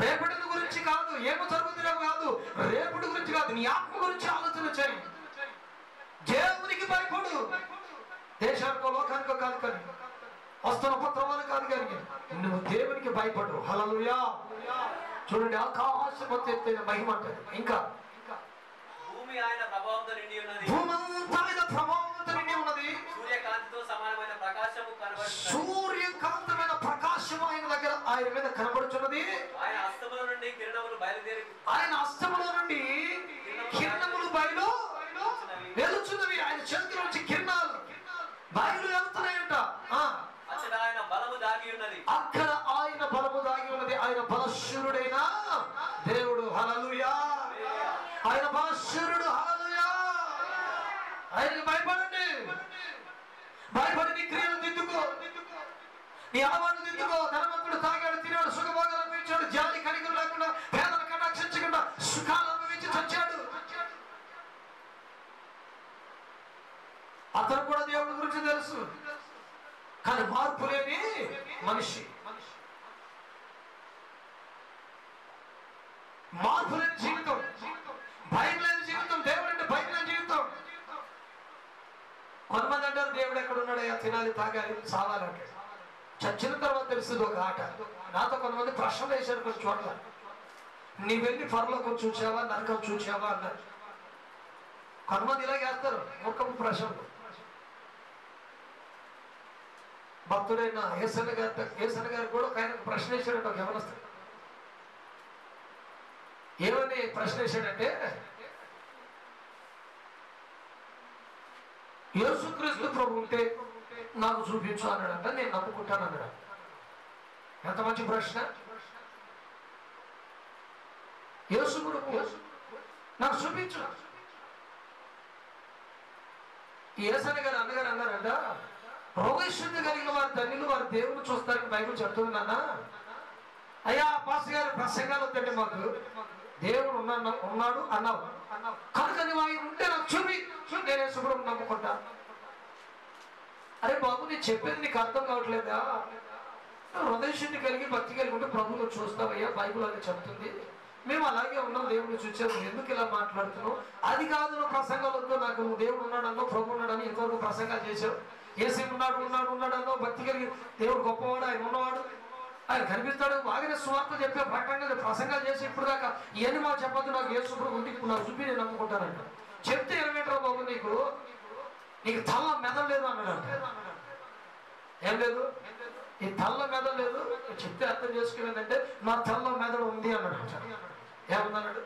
రేపటి గురించి కాదు, ఏమో జరుగుతుందో కాదు, రేపటి గురించి కాదు, నీ ఆత్మ గురించి ఆలోచన చేయి. దేవునికి భయపడు. దేశానికో లోకానికో కాదు, కానీ వస్తున్న పత్రమాలు కాదు, కానీ నువ్వు దేవునికి భయపడు. హల్లెలూయా. చూడండి, ఆకాశం ఎత్తైన మహిమ అంటారు. ఇంకా భూమి ఆయన ప్రభావంతో నిండి ఉన్నది. భూమంతా ఆయన ప్రభావంతో నిండి ఉన్నది. సూర్యకాంతితో సమానమైన ప్రకాశము కనబడుచున్నది. సూర్యకాంతమైన ప్రకాశం ఆయన దగ్గర, ఆయన మీద కనబడుచున్నది. ఆయన హస్తముల నుండి కిరణములు బయలుదేరి, ఆయన హస్తముల నుండి కిరణములు బయలు వెలుచున్నవి. ఆయన చేతుల నుంచి కిరణాలు బయలు వెళ్తున్నాయంట. అచ్చట ఆయన బలము దాగి ఉన్నది. నీ అలవాటు ఎందుకో? ధనవంతుడు తాగాడు, తినాడు, సుఖభోగాలు అనుభవించాడు, జాలి కనికరం లేకుండా పేదల కటాక్షించకుండా సుఖాలు అనుభవించి చచ్చాడు. అతను కూడా దేవుడి గురించి తెలుసు, కానీ మార్పు లేని మనిషి. మార్పు లేని జీవితం, భయం లేని జీవితం. దేవుడు అంటే భయం లేని జీవితం. కొంతమంది అంటారు దేవుడు ఎక్కడ ఉన్నాడయ్యా, తినాలి, తాగాలి, చావాలంటే. చచ్చిన తర్వాత తెలుస్తుంది ఒక ఆట. నాతో కొంతమంది ప్రశ్నలు వేశారు కొన్ని చోట్ల. నీ వెళ్ళి పరలోకం చూసావా, నరకం చూసావా అన్నారు. కొంతమంది ఇలాగే వేస్తారు మూర్ఖపు ప్రశ్నలు. భక్తుడైన ఏసన్న గారు కూడా ఒక ఆయన ప్రశ్న వేశాడంట. ఒక ఎవరొస్తాడు, ఏమని ప్రశ్న వేశాడంటే, యేసుక్రీస్తు ప్రభు ఉంటే నాకు చూపించు అన్నాడంట. నేను నమ్ముకుంటాను అన్నాడు. ఎంత మంచి ప్రశ్న. యేసు ప్రభు నాకు చూపించు. ఏసన్న గారు అన్నగారు అన్నారంట, రోగశుద్ధి కలిగిన వారు ధన్యులు, వారు దేవుని చూస్తారని బైబిల్ చెప్తుంది నాన్న. అయ్యా పాస్ గారు ప్రసంగాలు వద్దండి, మాకు దేవుడు ఉన్నాడు అన్నావు కనుక నువ్వు ఆయన ఉంటే నాకు చూపి, నేను యేసుప్రభు నమ్ముకుంటా. అరే బాబు, నేను చెప్పేది నీకు అర్థం కావట్లేదా? హృదయశుద్ధి కలిగి భక్తి కలిగి ఉంటే ప్రభువును చూస్తావయ్యా, బైబిల్ అని చెప్తుంది. మేము అలాగే ఉన్నాం, దేవుడిని చూసాము, ఎందుకు ఇలా మాట్లాడుతున్నావు? అది కాదు, నువ్వు ప్రసంగాలు వద్దు నాకు. నువ్వు దేవుడు ఉన్నాడు అన్నావు, ప్రభు ఉన్నాడని ఇంతవరకు ప్రసంగాలు చేసావు. ఏసీ ఉన్నాడు అన్నావు, భక్తి కలిగి దేవుడు గొప్పవాడు, ఆయన ఉన్నవాడు, ఆయన కనిపిస్తాడు, బాగానే సువార్త చెప్పే ప్రకటనలు ప్రసంగాలు చేసి ఇప్పుడు దాకా ఇవన్నీ మాకు చెప్పద్దు, నాకు యేసు ప్రభు ఉంటే ఇప్పుడు నాకు చూపి నేను నమ్ముకుంటానంట. చెప్తే ఏమేంటారా బాబు, నీకు తల్ల మెదడు లేదు అన్నాడంట. ఏం లేదు, ఈ తల్ల మెదడు లేదు. చెప్తే అర్థం చేసుకునేదంటే నా తల్ల మెదడు ఉంది అన్నాడు. ఏమన్నాడు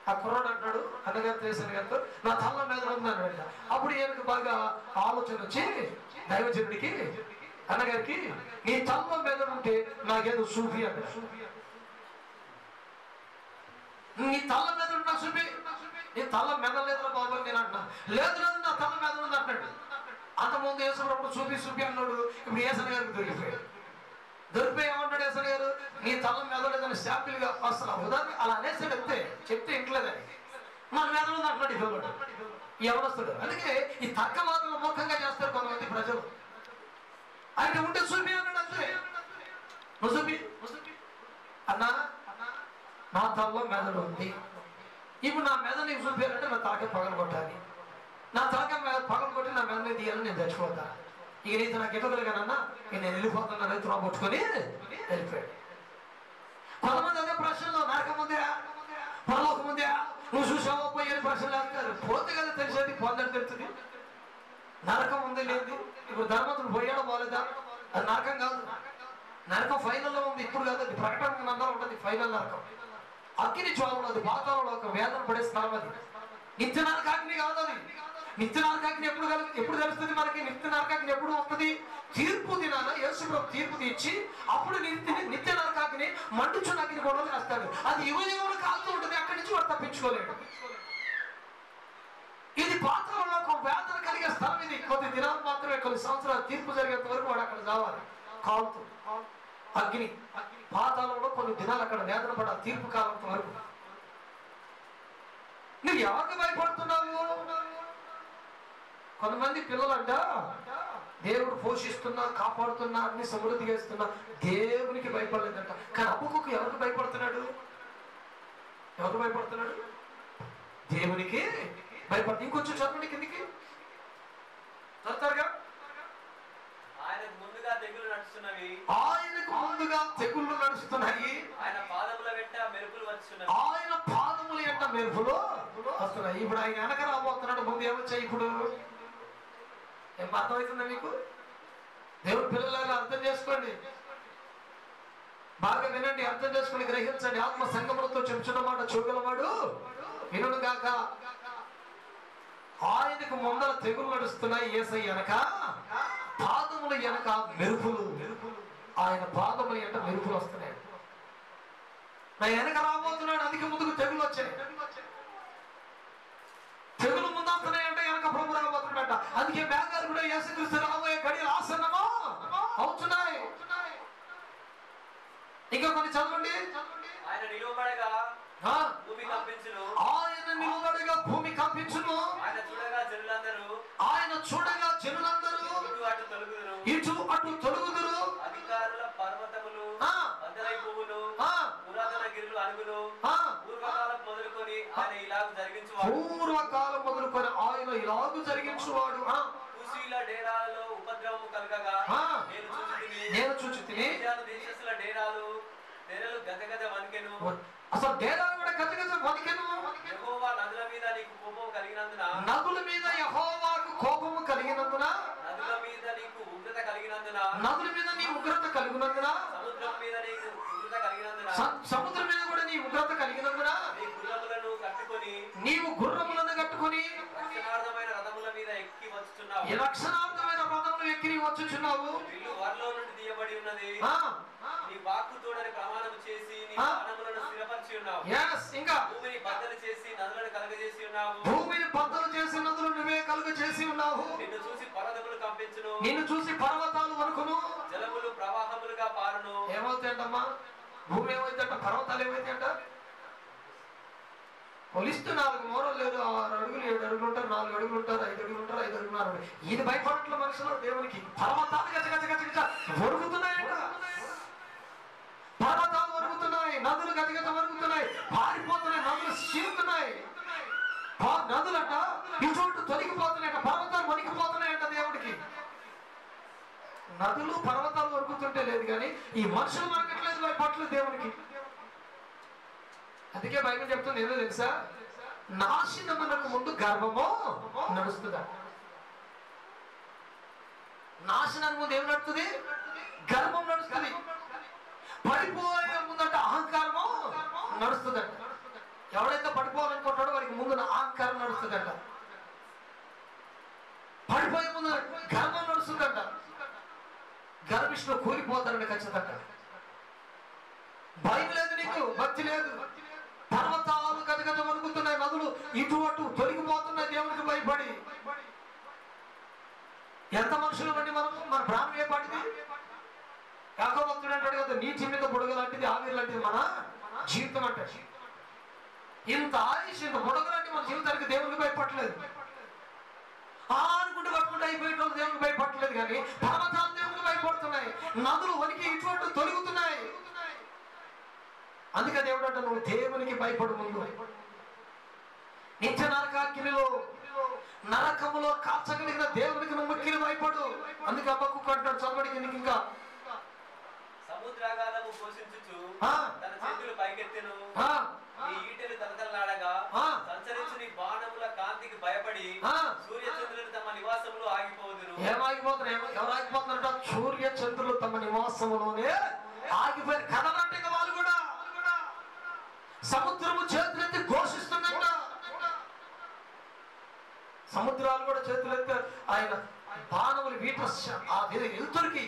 ఆ కుర్రాడు? అంటాడు అన్నగారు చేసిన గారితో, నా తల్ల మెదడు ఉంది అన్నాడు. అప్పుడు ఈయనకు బాగా ఆలోచన వచ్చి దైవజనుడికి అన్నగారికి, నీ తల్ల మెదడు ఉంటే నాకేదో చూపి అన్నాడు. నీ తల్ల మెదడు నాకు చూపి. నీ తల్ల మెదలేదురా బాబు అని నేను అంటున్నా. లేదు లేదు, నా తల్ల మెదడు ఉంది అంటాడు. అంతకుముందు యేసుప్రభు చూపి అన్నాడు. ఇప్పుడు ఏసన్న గారికి దొరికిపోయి ఏమంటాడు ఏసన్న గారు, నీ తల్ల మెదలేదని శాంపిల్గా అసలు ఉదాహరణ అలా అనేసాడు అంతే. చెప్తే ఇంట్లేదని మన మెదడు ఉంది అంటున్నాడు ఈ పిల్లడు, ఎవరొస్తాడు. అందుకే ఈ తర్కవాదులు ముఖంగా చేస్తారు కొంతమంది ప్రజలు. ఆయన ఉంటే చూపి అన్నాడు అంతే. నువ్వు చూపి అన్నా, నా తలలో మెదడు ఉంది, ఇప్పుడు నా మెదడు నీకు చూపించాలంటే నా తలకాయ పగలు కొట్టాలి. నా తలకాయ పగలు కొట్టి నా మెదడు తీయాలని నేను చచ్చిపోతా. ఇక నీతో నాకు ఎక్కగలిగానన్నా నేను వెళ్ళిపోతున్నా, రైతులు పట్టుకొని వెళ్ళిపోయాడు. కొంతమంది అదే ప్రశ్నలో నరకం ఉందా, పరలోకం ఉందా, నువ్వు చూసావో పోయి ప్రశ్నలు వేస్తారు. పోతే కదా తెలిసేది, పొందని తెలుస్తుంది. నరకం ఉంది లేదు. ఇప్పుడు ధర్మతుడు పోయాడో పోలేదా, అది నరకం కాదు. నరకం ఫైనల్లో ఉంది, ఇప్పుడు కాదు. అది ప్రకటన అందరూ ఉంటుంది. ఫైనల్ నరకం అగ్ని జ్వాలలో, అది పాతాళంలో ఒక వేదన పడే స్థలం. అది నిత్య నరకాగ్ని కాదు. అది నిత్య నరకాగ్ని ఎప్పుడు తెలుస్తుంది మనకి? నిత్య నరకాగ్ని ఎప్పుడు వస్తుంది? తీర్పు దినాన యేసుప్రభు తీర్పు తీర్చి అప్పుడు నిత్య నరకాగ్ని మండుచున్న అగ్ని కూడా వేస్తాడు. అది యువజీవులు కాలుతూ ఉంటుంది, అక్కడి నుంచి వాడు తప్పించుకోలేడు. ఇది పాతాళంలో ఒక వేదన కలిగే స్థలం. ఇది కొద్ది దినాలు మాత్రమే, కొన్ని సంవత్సరాలు తీర్పు జరిగేంత వరకు వాడు అక్కడ కావాలి. కాలుతూ అగ్ని పాతాళంలో కొన్ని దినాలు అక్కడ వేదన పడాలి, తీర్పు కాలం వరకు. నువ్వు ఎవరికి భయపడుతున్నావు? కొంతమంది పిల్లలంట దేవుడు పోషిస్తున్నా, కాపాడుతున్నా, అన్ని సమృద్ధిగా ఇస్తున్నా, దేవునికి భయపడలేదంట. కానీ అప్పుకు ఎవరికి భయపడుతున్నాడు? ఎవరికి భయపడుతున్నాడు? దేవునికి భయపడుతుంది. ఇంకొంచెం చదవండి కిందికి చదువుతారుగా. ఆయనకు ముందుగా తెగులు నడుస్తున్నవి, ఆయనకు ముందుగా తెగుళ్ళు నడుస్తున్నాయి, ఆయన పాదముల వెంట మెరుపులు వచ్చున్నవి, ఆయన పాదముల వెంట మెరుపులు వస్తున్నాయి. ఇప్పుడు ఆయన వెనక రాబోతున్నాడు, ముందు ఏమొచ్చాయి? ఇప్పుడు ఏం అర్థమవుతుందా మీకు? దేవుడి పిల్లలాగా అర్థం చేసుకోండి, బాగా వినండి, అర్థం చేసుకుని గ్రహించండి. ఆత్మ సంగములతో చెప్తున్న మాట చూగలవాడు వినుడు గాక. ఆయనకు ముందర తెగులు నడుస్తున్నాయి, యేసయ్య వెనక పాదముల వెనక మెరుపులు. ఆయన పాదముల వెంట మెరుపులు వస్తున్నాయి. నా వెనక రాబోతున్నాడు, అందుకే ముందుకు తెగులు వచ్చాయి. తెగులు ముందు వస్తున్నాయంటే వెనక ప్రభు రాబోతున్నాడట. అందుకే మేఘాలు కూడా యేసుక్రీస్తు రాబోయే గడియలు ఆసన్నమో అవుతున్నాయి. ఇంకా కొన్ని చదవండి. ఆయన నిలువబడగా ఆ, భూమి కంపించును. ఆయన నిలబడగా భూమి కంపించును. ఆయన చూడగా జనులందరూ ఆయన చూడగా జనులందరూ ఇటు అటు తొలగుదురు. ఇటు అటు తొలగుదురు. అధికారుల పర్వతములు ఆ, బద్దలైపోవును. ఆ, పురాతన గిరులు అణుగును. ఆ. పూర్వకాలం మొదలుకొని ఆయన ఇలాగ జరిగించువాడు. పూర్వకాలం మొదలుకొని ఆయన ఇలాగు జరిగించువాడు. ఆ, కూషీల డేరాలలో ఉపద్రవము కలగగా ఆ. నేను చూచి చూచి తిని దేశస్తుల డేరాలు గదగద వణికెను. అసలు డేరాలు కూడా గజగజ వణికెను. యెహోవా నదుల మీద నీకు కోపం కలిగినందున నదుల మీద యెహోవాకు కోపము కలిగినందున, నదుల మీద నీకు ఉగ్రత కలిగినందున నదుల మీద నీ ఉగ్రత కలిగినందున, సముద్రం మీద నీకు ఉగ్రత కలిగినందున సముద్రం మీద కూడా నీ ఉగ్రత కలిగినందున నీ గుర్రములను కట్టుకొని నీవు గుర్రములను కట్టుకొని రక్షణార్థమైన రథముల మీద ఎక్కి వచ్చుచున్నావు. ఈ రక్షణార్థమైన రథములు ఎక్కి వచ్చుచున్నావు. విల్లు వరలో నుండి తీయబడి ఉన్నది. ఆ, నీ వాక్కు తోడని ప్రమాణం చేసి నీ ఆ. ప్రాణములను స్థిరపరిచి ఉన్నావు. yes, ఇంకా భూమిని బద్దలు చేసి నదులను కలగజేసి ఉన్నావు. భూమిని బద్దలు చేసి నదులు నువ్వే కలుగ చేసి ఉన్నావు. నిన్ను చూసి పర్వతములు కంపించును. నిన్ను చూసి పర్వతాలు వణుకును. జలములు ప్రవాహములుగా పారును. ఏమవుతాయంటమ్మా? భూమి ఏమైందంట? పర్వతాలు ఏమైతాయంట? కొలిస్తూ 4 మూరలు లేదు, 6 అడుగులు 7 అడుగులు ఉంటారు, 4 అడుగులు ఉంటారు, 5 అడుగులు ఉంటారు, 5 అడుగులు 4 అడుగులు. ఇది భయపడట్ల మనుషులు దేవునికి. పర్వతాలు గజ గజ గజ గజ వరుగుతున్నాయంట. పర్వతాలు వరుగుతున్నాయి, నదులు గజ గజ వరుగుతున్నాయి, పారిపోతున్నాయి, నదులు చీరుతున్నాయి. నదులంట ఇటువంటి తొలగిపోతున్నాయంట, పర్వతాలు వణికిపోతున్నాయంట దేవుడికి. నదులు పర్వతాలు వరుగుతుంటే లేదు కానీ ఈ మనుషులు మనకట్లేదు, భయపడట్లేదు దేవునికి. అందుకే బైబిల్ చెప్తుంది ఏదో తెలుసా? నాశనమునకు ముందు గర్వము నడుస్తుందా? నాశనానికి ముందు ఏం నడుస్తుంది? గర్వం నడుస్తుంది. పడిపోయే ముందంట అహంకారము నడుస్తుందంట. ఎవడైతే పడిపోవాలనుకుంటాడో వాడికి ముందు అహంకారం నడుస్తుందంట. పడిపోయే ముందు గర్వం నడుస్తుందంట. గర్విష్ఠులు కూలిపోతారంట ఖచ్చితంగా. భయం లేదు నీకు, భక్తి లేదు. పర్వతాలు గజగజ వణుకుతున్నాయి, నదులు ఇటు అటు తొలగిపోతున్నాయి దేవునికి భయపడి. ఎంత మనుషులు అండి మనం? మన ప్రాణం ఏ పాటిది? యాకోబు భక్తుడు అంటాడు కదా, నీటి మీద బుడగ లాంటిది, ఆవిరి లాంటిది మన జీవితం అంటే. ఇంత ఆయుష్, ఇంత బుడగ లాంటి మన జీవితానికి దేవునికి భయపడలేదు. అనుకుంటూ పట్టుకుంటూ అయిపోయేటోళ్ళు దేవునికి భయపడలేదు కానీ పర్వతాలు దేవునికి భయపడుతున్నాయి, నదులు వనికి ఇటు అటు తొలుగుతున్నాయి. అందుకే దేవుడు అంట, నువ్వు దేవునికి భయపడు ముందు. నిత్య నరకాగ్నిలో నరకములో కాల్చగలిగిన దేవునికి నువ్వు మిక్కిలి భయపడు. అందుకే హబక్కూకు అంటాడు, చదవడికి నీకు ఇంకా సముద్రాగాధము పోషించుచు తన చేతులు పైకెత్తెను. నీ ఈటెలు తలతలలాడగా సంచరించు నీ బాణముల కాంతికి భయపడి సూర్య చంద్రులు తమ నివాసములో ఆగిపోదురు. ఏమాగిపోతున్నారు? ఎవరు ఆగిపోతున్నారట? సూర్య చంద్రులు తమ నివాసములోనే ఆగిపోయారు. కదలంటే వాళ్ళు కూడా సముద్రము చేతులెత్తి ఘోషిస్తుందంట. సముద్రాలు కూడా చేతులెత్తి ఆయన బాణములు వీట ఎదురికి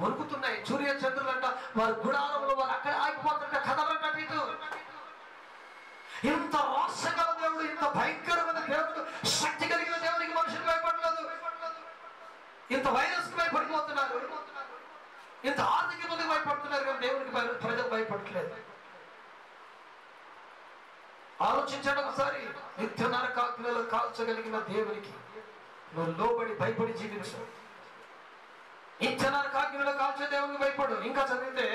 వణుకుతున్నాయి. సూర్య చంద్రులు అంట వారి గుడారంలో వారు అక్కడ ఆగిపోతుంట, కదలంట. ఇటు ఇంత రోషగల దేవుడు, ఇంత భయంకరమైన దేవుడు, శక్తి కలిగిన దేవుడికి మనుషులు భయపడలేదు. ఇంత వైరస్ కి భయపడిపోతున్నారు, ఇంత ఆర్థిక మందికి భయపడుతున్నారు కానీ దేవుడికి ప్రజలు భయపడట్లేదు. ఆలోచించండి ఒకసారి. నిత్య నరకాగ్నిలో కాల్చగలిగిన దేవునికి నువ్వు లోబడి భయపడి జీవించు. నిత్య నరకాగ్నిలో కాల్చే దేవునికి భయపడు. ఇంకా చదివితే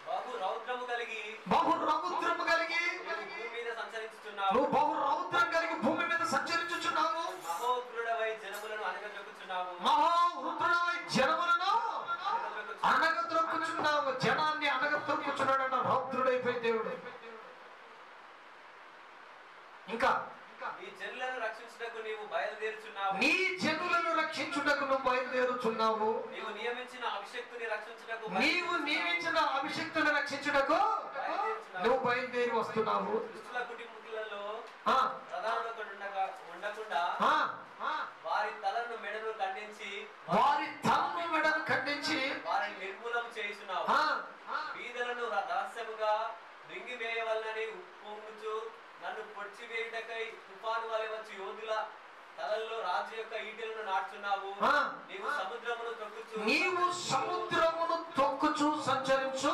బహు రౌద్రము కలిగి భూమి మీద సంచరించుచున్నావు. నువ్వు బహు రౌద్రం కలిగి భూమి మీద సంచరించుచున్నావు. మహోగ్రుడవై జనములను అనగదొక్కుచున్నావు. మహోగ్రుడవై జనములను అనగదొక్కుచున్నావు. జనాన్ని అనగదొక్కుచున్నాడంట రౌద్రుడైపోయి దేవుడు. ఇంకా నీ జనులను రక్షించుటకు నీవు బయలుదేరుచున్నావు. నీ జనులను రక్షించుటకు నువ్వు బయలుదేరుచున్నావు. నీవు నియమించిన అభిషక్తుని రక్షించుటకు నువ్వు బయలుదేరి వస్తున్నావు. దుష్టుల కుటుంబములలో ఉండకుండా వారి తలను మెడను ఖండించి వారిని నిర్మూలం చేయుచున్నావు. బీదలను రహస్యముగా మృంగివేయవలనని ఉప్పొంగుచు నన్ను పొడిచివేయుటకై తుఫాను వలె వచ్చి యోధుల తలల్లో రాజు యొక్క ఈటెలను నాటుచున్నావు. నీవు సముద్రమును తొక్కుచు సంచరించు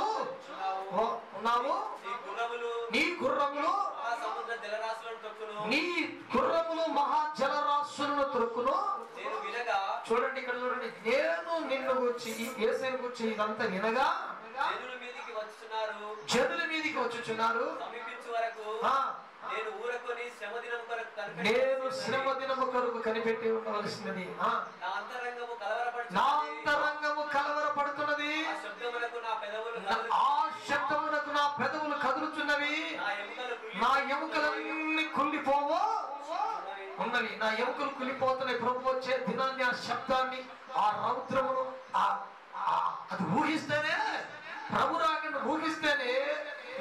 చూడండి, ఇక్కడ చూడండి, నేను నిన్ను గురించి యేసుని గురించి ఇదంతా వినగా జనుల మీదికి వచ్చుచున్నారు, జనుల మీదికి వచ్చుచున్నారు, సమీపించు వరకు నేను ఊరకొని శ్రమ దినము కొరకు నేను శ్రమ దినము కొరకు కనిపెట్టి ఉండవలసినది. నా అంతరంగము నా అంతరంగము కలవరపడుతున్నది, ఆ శబ్దములకు నా పెదవులు కదులుచున్నవి, నా ఎముకలన్నీ కుళ్ళిపోవు ఉన్నవి, నా ఎముకలు కుళ్ళిపోతున్నాయి. ప్రభు వచ్చే దినాన్ని, ఆ శబ్దాన్ని, ఆ రౌద్రమును అది ఊహిస్తేనే, ప్రభు రాకను ఊహిస్తేనే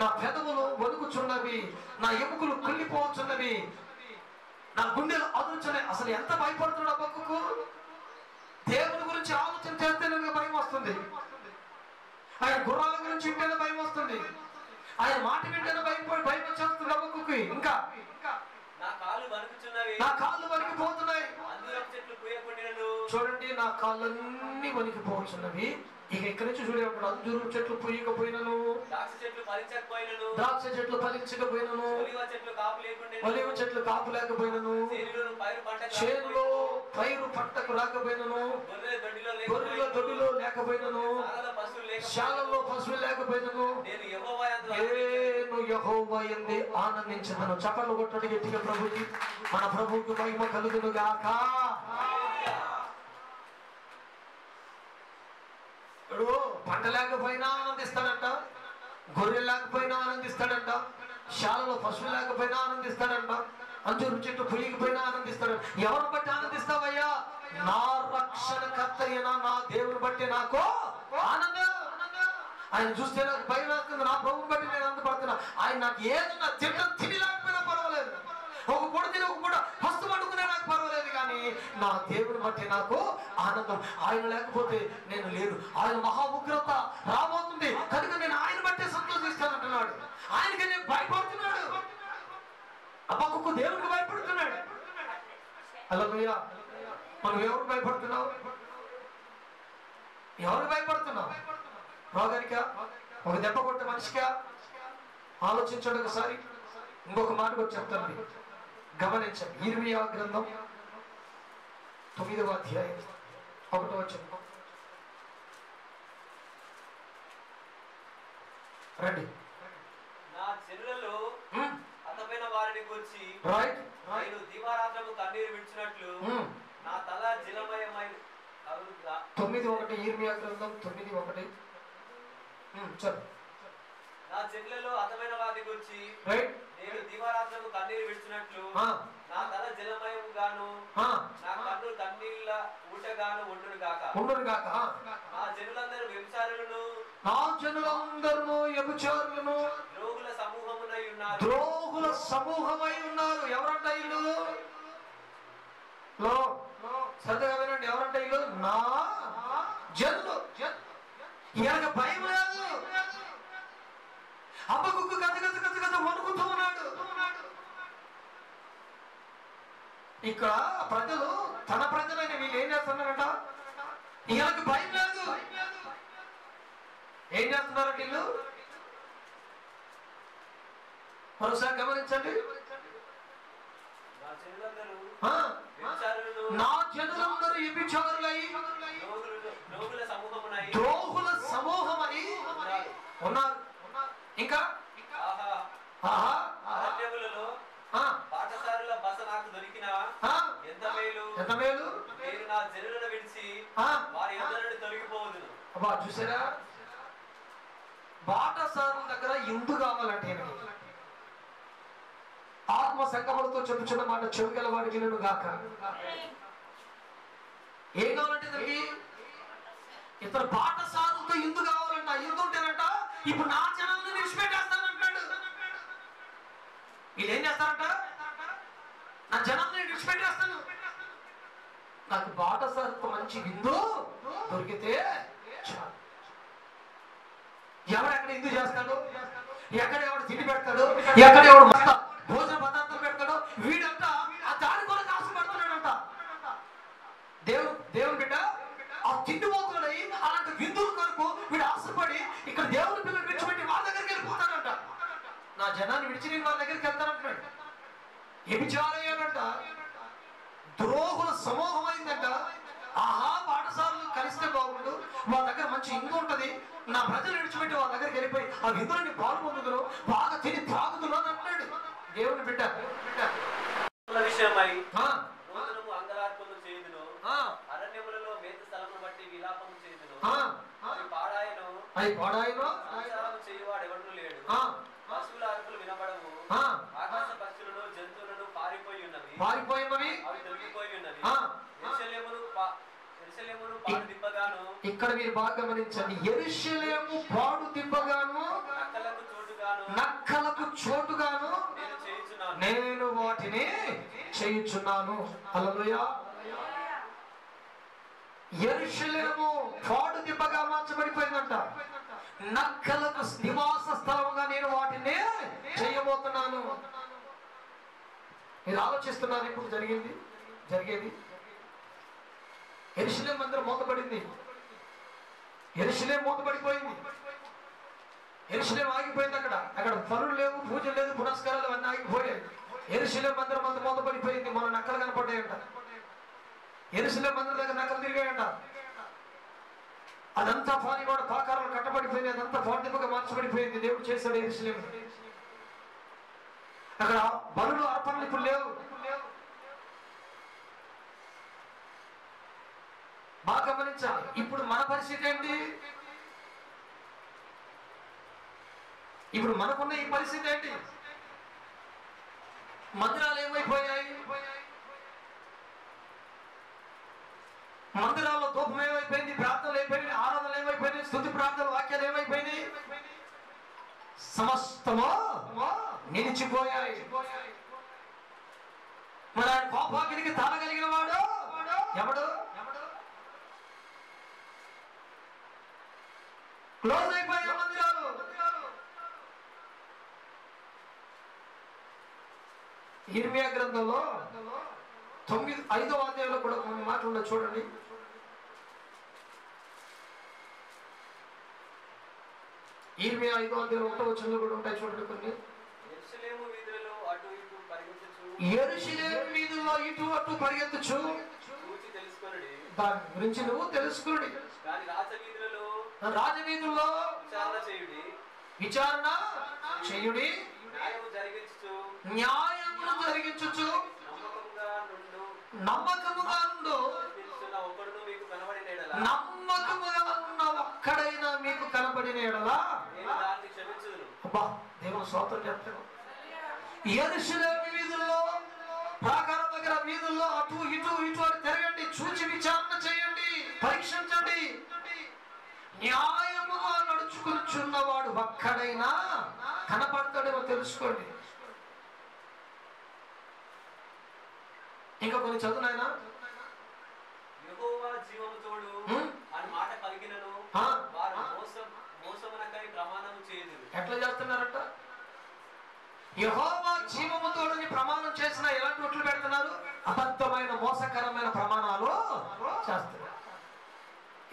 నా పెదవులు వణుకుచున్నవి, నా ఎముకలు కుళ్ళిపోతున్నవి, నా గుండెలు అదులుచున్నాయి. అసలు ఎంత భయపడుతున్నాడు పక్కకు. దేవుని గురించి ఆలోచన చేస్తేనే భయం వస్తుంది, ఆయన గుర్రాల గురించి వింటేనే భయం వస్తుంది, ఆయన మాట వింటేనే భయం వచ్చేస్తుంది పక్కకు. ఇంకా నా కాళ్ళు వణికిపోతున్నాయి. చూడండి, నా కాళ్ళన్నీ వణికిపోతున్నవి. ఇక ఇక్కడి నుంచి చూడేప్పుడు అంజూరు చెట్లు పూయకపోయినను, ద్రాక్ష చెట్లు ఫలించకపోయినను, ఒలివ చెట్లు కాపు లేకపోయినను, చేనులో పైరు పంటకు రాకపోయినను, గొర్రెల దొడ్డిలో లేకపోయినను, శాలలో పశువులు లేకపోయినను, నేను యెహోవా యందే ఆనందించదను. చప్పట్లు కొట్టండి గట్టిగా ప్రభుకి. మన ప్రభువుకి మహిమ కలుగును గాక. పంట లేకపోయినా ఆనందిస్తాడంట, గొర్రెలు లేకపోయినా ఆనందిస్తాడంట, శాలలో పశువులు లేకపోయినా ఆనందిస్తాడంట, అంజూరు చెట్టు పులిగిపోయినా ఆనందిస్తాడు. ఎవరు బట్టి ఆనందిస్తావయ్యా? నా రక్షణకర్త అయిన నా దేవుని బట్టి నాకు ఆనందం. ఆయన చూస్తే నాకు భయం వేస్తుంది, నా ప్రభుని బట్టి నేను ఆనందపడుతున్నా. ఆయన నాకు ఏదన్నా తిని లేకపోయినా పర్వాలేదు, ఒక పూట తిని ఒక పూట ఫస్ట్ పడుకునే నాకు పర్వాలేదు, కానీ నా దేవుని బట్టి నాకు ఆనందం. ఆయన లేకపోతే నేను లేను. ఆయన మహా ఉగ్రత రాబోతుంది కనుక నేను ఆయన బట్టే సంతోషిస్తానంటున్నాడు. ఆయనకి నేను భయపడుతున్నాడు, అబ్బకు దేవునికి భయపడుతున్నాడు. హల్లెలూయా. మనం ఎవరు భయపడుతున్నావు? ఎవరు భయపడుతున్నావు? రోగానికా? ఒక దెబ్బ కొట్టే మనిషికా? ఆలోచించండి ఒకసారి. ఇంకొక మాట కూడా చెప్తాను, గమనించండి. ఇర్మియా గ్రంథం 9వ అధ్యాయం 1వ వచనం. రండి. నా జనులలో హతమైన వారిని గురించి రైట్, నేను దివారాత్రము కన్నీరు విడిచినట్లు నా తల జలమయమైన 9:1 ఇర్మియా గ్రంథం 9:1. చెప్పు. నా జనులలో హతమైన వారిని గురించి రైట్, నేను దివారాత్రము కన్నీరు విడిచినట్లు నా తల జలమయముగాను నా కన్నులు కన్నీళ్ళ ఊటగాను ఉండును గాక. నా జనులందరూ వ్యభిచారులను, నా జనులందరూ వ్యభిచారులను, ద్రోహుల సమూహమునై ఉన్నారు. ద్రోహుల సమూహమై ఉన్నారు. ఎవరంట ఇల్లు? శ్రద్ధగా వినండి, ఎవరంట ఇల్లు? నా జనులు. ఈయనకు భయం లేదు. హబక్కూకు గజ గజ గజ గజ వణుకుతూ ఉన్నాడు. ఇక్కడ ప్రజలు, తన ప్రజలైన వీళ్ళు ఏం చేస్తున్నారంట? ఈయనకు భయం లేదు. ఏం చేస్తున్నారంట వీళ్ళు? మరోసారి గమనించండి. నా జనులందరూ వ్యభిచారులై ద్రోహుల సమూహమై ఉన్నారు. ఇంకా పాఠశాలలో బస నాకు దొరికిన ఎంత మేలు. నేను నా జనులను విడిచి వారి అందరిని తొలగిపోవదును. అబ్బా, చూసారా? బాటసారుల దగ్గర ఇందు కావాలంటే ఆత్మ సంకల్పంతో చెప్పుచున్న మాట చెవిగల వాడికి నేను గాక. ఏం కావాలంటే దానికి ఇతర బాటసారులతో ఇందు కావాలంట. ఇందు ఉంటేనంట ఇప్పుడు నా జనాలను విడిచిపెట్టేస్తానంటాడు. వీళ్ళు ఏం చేస్తారంట? నా జనాలను విడిచిపెట్టేస్తాను. నాకు బాటసారుతో మంచి విందు దొరికితే చాలు. ఎవరెక్కడ ఇందు చేస్తాడు, ఎక్కడ ఎవడు తిండి పెడతాడు, ఎక్కడ ఎవడు భోజన పదార్థాలు పెడతాడు, వీడంతా ఆ దాని కొరకు ఆశపడుతున్నాడంట. దేవుని బిడ్డ ఆ తిండి పోతున్నాడై అలాంటి విందుల కొరకు వీడు ఆశపడి ఇక్కడ దేవుని పిల్లలు విడిచిపెట్టి వాళ్ళ దగ్గరికి వెళ్ళిపోతాడంట. నా జనాన్ని విడిచి నేను వాళ్ళ దగ్గరికి వెళ్తానంటున్నాడు. వ్యభిచారయ్యాడంట, ద్రోహుల సమూహం అయిందంట. ఆహా, మంచి ఇందు ఉంటది, నా ప్రజలు విడిచిపెట్టి వాళ్ళ దగ్గరికి వెళ్ళిపోయి ఆ విందులని పాల్పొందుదును, బాగా తిని త్రాగుదును అని అంటాడు దేవుని బిడ్డ. విషయమై రోజునము అంగలార్పణలు చేయుదును, అరణ్యములలో మేత స్థలమును బట్టి విలాపము చేయుదును, అవి పాడాయను సంచారము చేయువాడు ఎవడు లేడు, పశువుల అరుపులు వినబడవు, ఆకాశ పక్షులను జంతువులను పారిపోయి ఉన్నవి అవి తొలగిపోయి ఉన్నవి, యెరూషలేమును పాడు దిబ్బగాను, ఇక్కడ మీరు బాగా గమనించండి, యెరూషలేము పాడు దిబ్బగాను నక్కలకు చోటుగాను నేను వాటిని చేయుచున్నాను. హల్లెలూయా. యెరూషలేము పాడు దిబ్బగా మార్చబడిపోయిందంట, నక్కలకు నివాస స్థలముగా నేను వాటిని చేయబోతున్నాను. మీరు ఆలోచిస్తున్నారు ఇప్పుడు జరిగేది. యెరూషలేం మందిరం మూతపడింది, యెరూషలేం మూతపడిపోయింది, యెరూషలేం ఆగిపోయింది. అక్కడ పనులు లేవు, పూజలు లేదు, పునస్కారాలు అన్నీ ఆగిపోయాయి. యెరూషలేం మందిరం అంతా మూతపడిపోయింది. మన నక్కలు కనపడ్డాయంట, యెరూషలేం మందిరం దగ్గర నక్కలు తిరిగాయంట. అదంతా పాని కూడా పాకారాలు కట్టబడిపోయింది, అదంతా పాండిపుగా మార్చబడిపోయింది. దేవుడు చేశాడు యెరూషలేం. అక్కడ బలులు అర్పణలు ఇప్పుడు లేవు. బాగా గమనించాలి. ఇప్పుడు మన పరిస్థితి ఏంటి? ఇప్పుడు మనకున్న ఈ పరిస్థితి ఏంటి? మందిరాలు ఏమైపోయాయి? మందిరాల్లో ధూపం ఏమైపోయింది, ప్రార్థనలు ఏమైపోయింది, ఆరాధనలు ఏమైపోయినాయి, స్తుతి ప్రార్థనలు వాక్యాలు ఏమైపోయినాయి? సమస్తము నిలిచిపోయాయి. మరి ఆయన కోపాగ్నికి తాళగలిగిన వాడు ఎవడు? క్లోజ్ అయిపోయాయి మందిరాలు. ఇర్మియా గ్రంథంలో 5వ అధ్యాయంలో కూడా కొన్ని మాటలు చూడండి. ఇర్మియా 5వ అధ్యాయం 1వ వచనంలో కూడా ఉంటాయి చూడండి కొన్ని. యెరూషలేము వీధులలో అటు ఇటు పరిగెత్తుచు, యెరూషలేము వీధుల్లో ఇటు అటు పరిగెత్తుచు చూచి తెలుసుకొనుడి, దాని గురించి నువ్వు తెలుసుకుని. కానీ రాజవీధులలో విచారణ చేయుడి, న్యాయమును జరిగించుచు నమ్మకముగా ఉండు. నమ్మకముగా ఉన్న ఒక్కడైనా మీకు కనబడిన ఎడల అబ్బా దేవుని స్తోత్రం చెప్తాను. యెరూషలేము వీధుల్లో, ప్రాకారం దగ్గర వీధుల్లో అటు ఇటు అని తిరగండి, చూచి విచారణ చేయండి, పరీక్షించండి. న్యాయముగా నడుచుకునిచున్నవాడు ఒక్కడైనా కనపడతాడేమో తెలుసుకోండి. ఇంకా కొన్ని చదువునైనా యెహోవా జీవము తోడు అని మాట పలికినను వారు మోసమునకై ప్రమాణము చేయుదురు. ఎట్లా చేస్తున్నారంట? యెహోవా జీవము తోడని ప్రమాణం చేసిన ఎలాంటి ఒట్లు పెడుతున్నారు? అబద్ధమైన మోసకరమైన ప్రమాణాలు చేస్తున్నారు.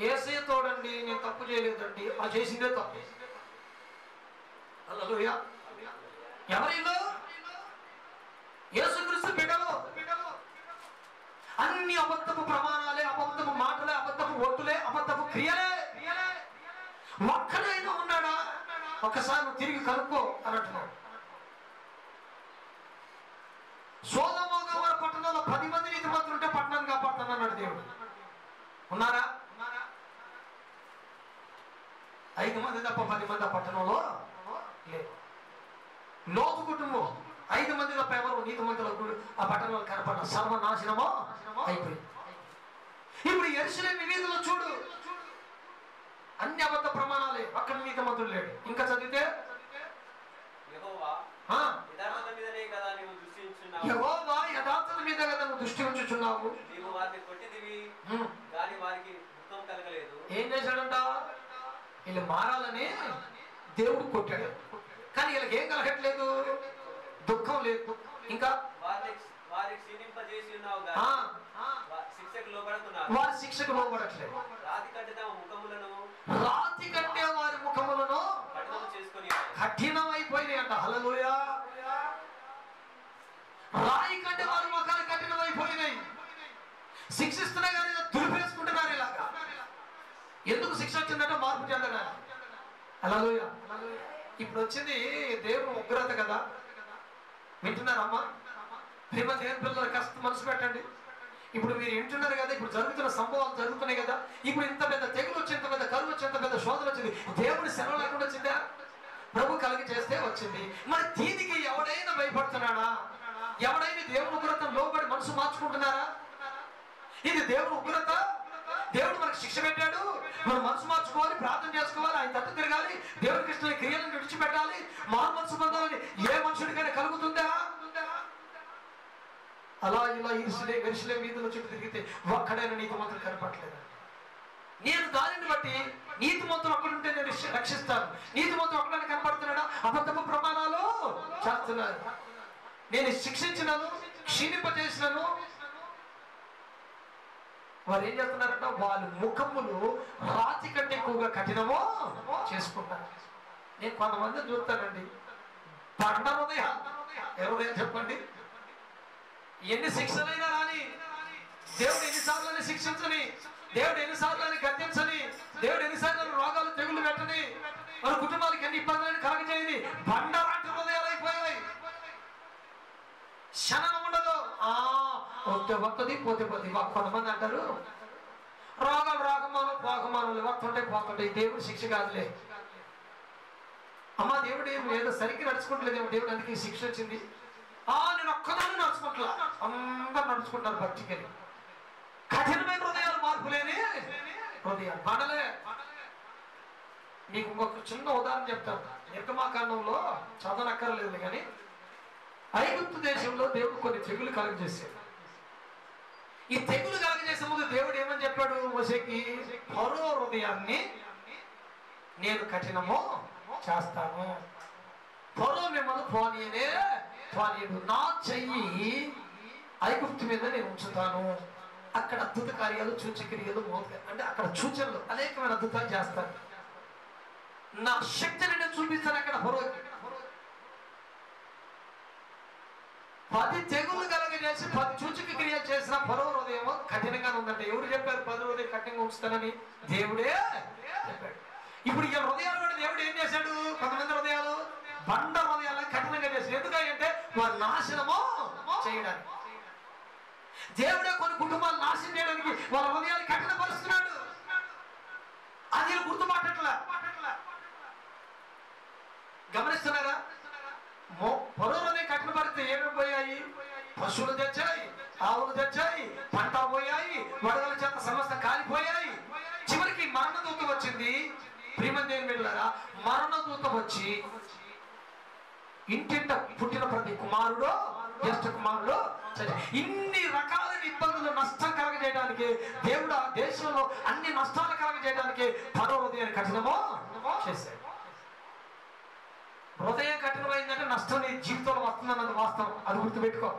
యేసయ్య తోడండి, నేను తప్పు చేయలేదండి, ఆ చేసిందే తప్పు. హల్లెలూయా. ఎవరిలో? యేసుక్రీస్తు బిడ్డలు. అన్ని అబద్ధపు ప్రమాణాలే, అబద్ధపు మాటలే, అబద్ధపు ఒట్టులే, అబద్ధపు క్రియలే. ఒక్కడైనా ఉన్నాడా? ఒకసారి నువ్వు తిరిగి కనుక్కో అన్నట్టున్నాడు. సొదొమ గొమొర్రా పట్టణంలో 10 మంది నీతిమంతులు ఉంటే పట్టణాన్ని కాపాడుతాను అన్నాడు దేవుడు. ఉన్నారా? 5 మంది తప్ప 10 మంది ఆ పట్టణంలో లేదు. లోతు కుటుంబం 5 మంది తప్ప ఎవరు నీతిమంతులకు ఆ పట్టణంలో కనపడ, సర్వనాశనమో అయిపోయింది. ఇప్పుడు యెరూషలేము వీధుల్లో చూడు, అన్ని అబద్ధ ప్రమాణాలే, అక్కడ నీతిమంతుడు లేడు. ఇంకా చదివితే యెహోవా యథార్థత మీదనే కదా నీవు దృష్టి ఉంచుచున్నావు. యెహోవా యథార్థత మీద కదా నువ్వు దృష్టి ఉంచుచున్నావు. నీవు వారిని కొట్టిదివి, కానీ వారికి దుఃఖం కలగలేదు. ఏం చేశాడంట? వీళ్ళు మారాలని దేవుడు కొట్టాడు, కానీ వీళ్ళకి ఏం కలగట్లేదు, దుఃఖం లేదు. ఇంకా వారి క్షీణింపజేసి ఉన్నావు, శిక్షకు లోబడుతున్నారు. వారి శిక్షకు లోబడట్లేదు. రాతి కంటే తమ ముఖములను, రాతి కంటే వారి ముఖములను కఠినం అయిపోయినాయి అంట. హల్లెలూయా. రాయి కంటే వారి ముఖాలు కఠినం అయిపోయినాయి. శిక్షిస్తున్నా కానీ దులిపేసుకుంటున్నారు. ఇలాగా ఎందుకు శిక్ష వచ్చిందంటే మార్పు చెందడానికి. హల్లెలూయా. ఇప్పుడు వచ్చింది దేవుని ఉగ్రత కదా, వింటున్నారమ్మా? ప్రేమ దేవుని పిల్లలు కష్టం మనసు పెట్టండి. ఇప్పుడు మీరు వింటున్నారు కదా, ఇప్పుడు జరుగుతున్న సంభవాలు జరుగుతున్నాయి కదా. ఇప్పుడు ఇంత పెద్ద తెగులు వచ్చి, ఇంత పెద్ద కరువు వచ్చి, ఇంత పెద్ద శోధన వచ్చింది, దేవుడి సెలవు లేకుండా వచ్చిందా? ప్రభు కలిగి చేస్తే వచ్చింది. మరి దీనికి ఎవడైనా భయపడుతున్నాడా? ఎవడైనా దేవుని ఉగ్రత లోబడి మనసు మార్చుకుంటున్నారా? ఇది దేవుని ఉగ్రత. దేవుడు మనకు శిక్ష పెట్టాడు, మనం మనసు మార్చుకోవాలి, ప్రార్థన చేసుకోవాలి, ఆయన తట్టు తిరగాలి, దేవుడికి ఇష్టమైన క్రియలను విడిచిపెట్టాలి, మారు మనసు పొందాలని ఏ మనుషుడికైనా కలుగుతుందా? అలా ఇలా వెరిసిలే వీధుల చుట్టూ తిరిగితే ఒక్కడైనా నీతిమంతులు కనపడలేదు. నేను దానిని బట్టి నీతిమంతులు ఒక్కడుంటే నేను రక్షిస్తాను. నీతిమంతులు ఒక్కడైనా కనపడుతున్నాడా? అబద్ధపు ప్రమాణాలు చేస్తున్నారు. నేను శిక్షించినాను, క్షీణింపజేసినాను. వారు ఏం చేస్తున్నారంట? వాళ్ళ ముఖములు రాతి కంటే ఎక్కువగా కఠినమో చేసుకుంటారు. నేను కొంతమందిని చూస్తానండి, పండ హృదయం. హృదయం చెప్పండి, ఎన్ని శిక్షలైనా రాని, దేవుడు ఎన్నిసార్లు శిక్షించని, దేవుడు ఎన్నిసార్లు గద్దించని, దేవుడు ఎన్నిసార్లు రోగాలు తెగులు పెట్టని, మన కుటుంబాలకు ఎన్ని ఇబ్బందులను కలగజేయని బండలాంటి హృదయాలు అయిపోయాయి. క్షణం ఉండదు. వస్తుంది పోతే పోతే. కొంతమంది అంటారు రోగాలు రాగమాను పోగమానులు వస్తుంటే పోతుంటాయి, దేవుడు శిక్ష కాదులే. అమ్మ దేవుడు ఏదో సరిగ్గా నడుచుకుంటలేదేమో, దేవుడు అందుకే శిక్ష వచ్చింది. నేను ఒక్కదాన్ని నడుచుకుంటా, అందరు నడుచుకుంటారు భక్తికని. కఠినమైన హృదయాలు, మార్పు లేని హృదయాలు, మనలే. మీకు ఇంకొక చిన్న ఉదాహరణ చెప్తాను. నిర్గమాకాండంలో చదవనక్కర్లేదు కానీ, ఐగుప్తు దేశంలో దేవుడు కొన్ని తెగులు కలుగజేశాడు. ఈ తెగులు కలుగజేసే ముందు దేవుడు ఏమని చెప్పాడు మోషేకి? ఫరో హృదయాన్ని నేను కఠినము చేస్తాను, ఫరో మిమ్మల్ని పోనీయడు, నా చెయ్యి ఐగుప్తు మీద నేను ఉంచుతాను, అక్కడ అద్భుత కార్యాలు, సూచక్రియలు, అంటే అక్కడ సూచనలు, అనేకమైన అద్భుతాలు చేస్తాను, నా శక్తిని నేను చూపిస్తాను అక్కడ ఫరోకి. 10 తెగులు కలగజేసి 10 సూచక క్రియలు చేసిన ఫరో హృదయం కఠినంగా ఉందంటే ఎవరు చెప్పారు? 10 హృదయం కఠినంగా ఉంచుతానని దేవుడే చెప్పాడు. ఇప్పుడు ఈ హృదయాలు కూడా దేవుడు ఏం చేశాడు? కొంతమంది హృదయాలు బండ హృదయాలను కఠినంగా చేశాడు. ఎందుకంటే వారు నాశనము చేయడానికి. దేవుడే కొన్ని కుటుంబాలు నాశనం చేయడానికి వాళ్ళ హృదయాలు కఠినపరుస్తున్నాడు. అది గుర్తుపట్టట్లా. గమనిస్తున్నారా? పొరలోనే కఠినపడితే ఏమేమి పోయాయి? పశువులు తెచ్చాయి, ఆవులు తెచ్చాయి, పంట పోయాయి, వడగల చేత సమస్త కాలిపోయాయి. చివరికి మరణదూత వచ్చింది. ప్రియమైన బిడ్డలారా, మరణదూత వచ్చి ఇంటింట పుట్టిన ప్రతి కుమారుడు, జ్యేష్ఠ కుమారుడు ఇన్ని రకాలైన ఇబ్బందులు, నష్టం కలగజేయడానికి దేవుడు ఆ దేశంలో అన్ని నష్టాలు కలగజేయడానికి ఫరో హృదయాన్ని కఠినమో చేశాడు. హృదయం కఠినమైందంటే నష్టం నీ జీవితంలో వస్తుందన్నది వాస్తవం. అది గుర్తుపెట్టుకో.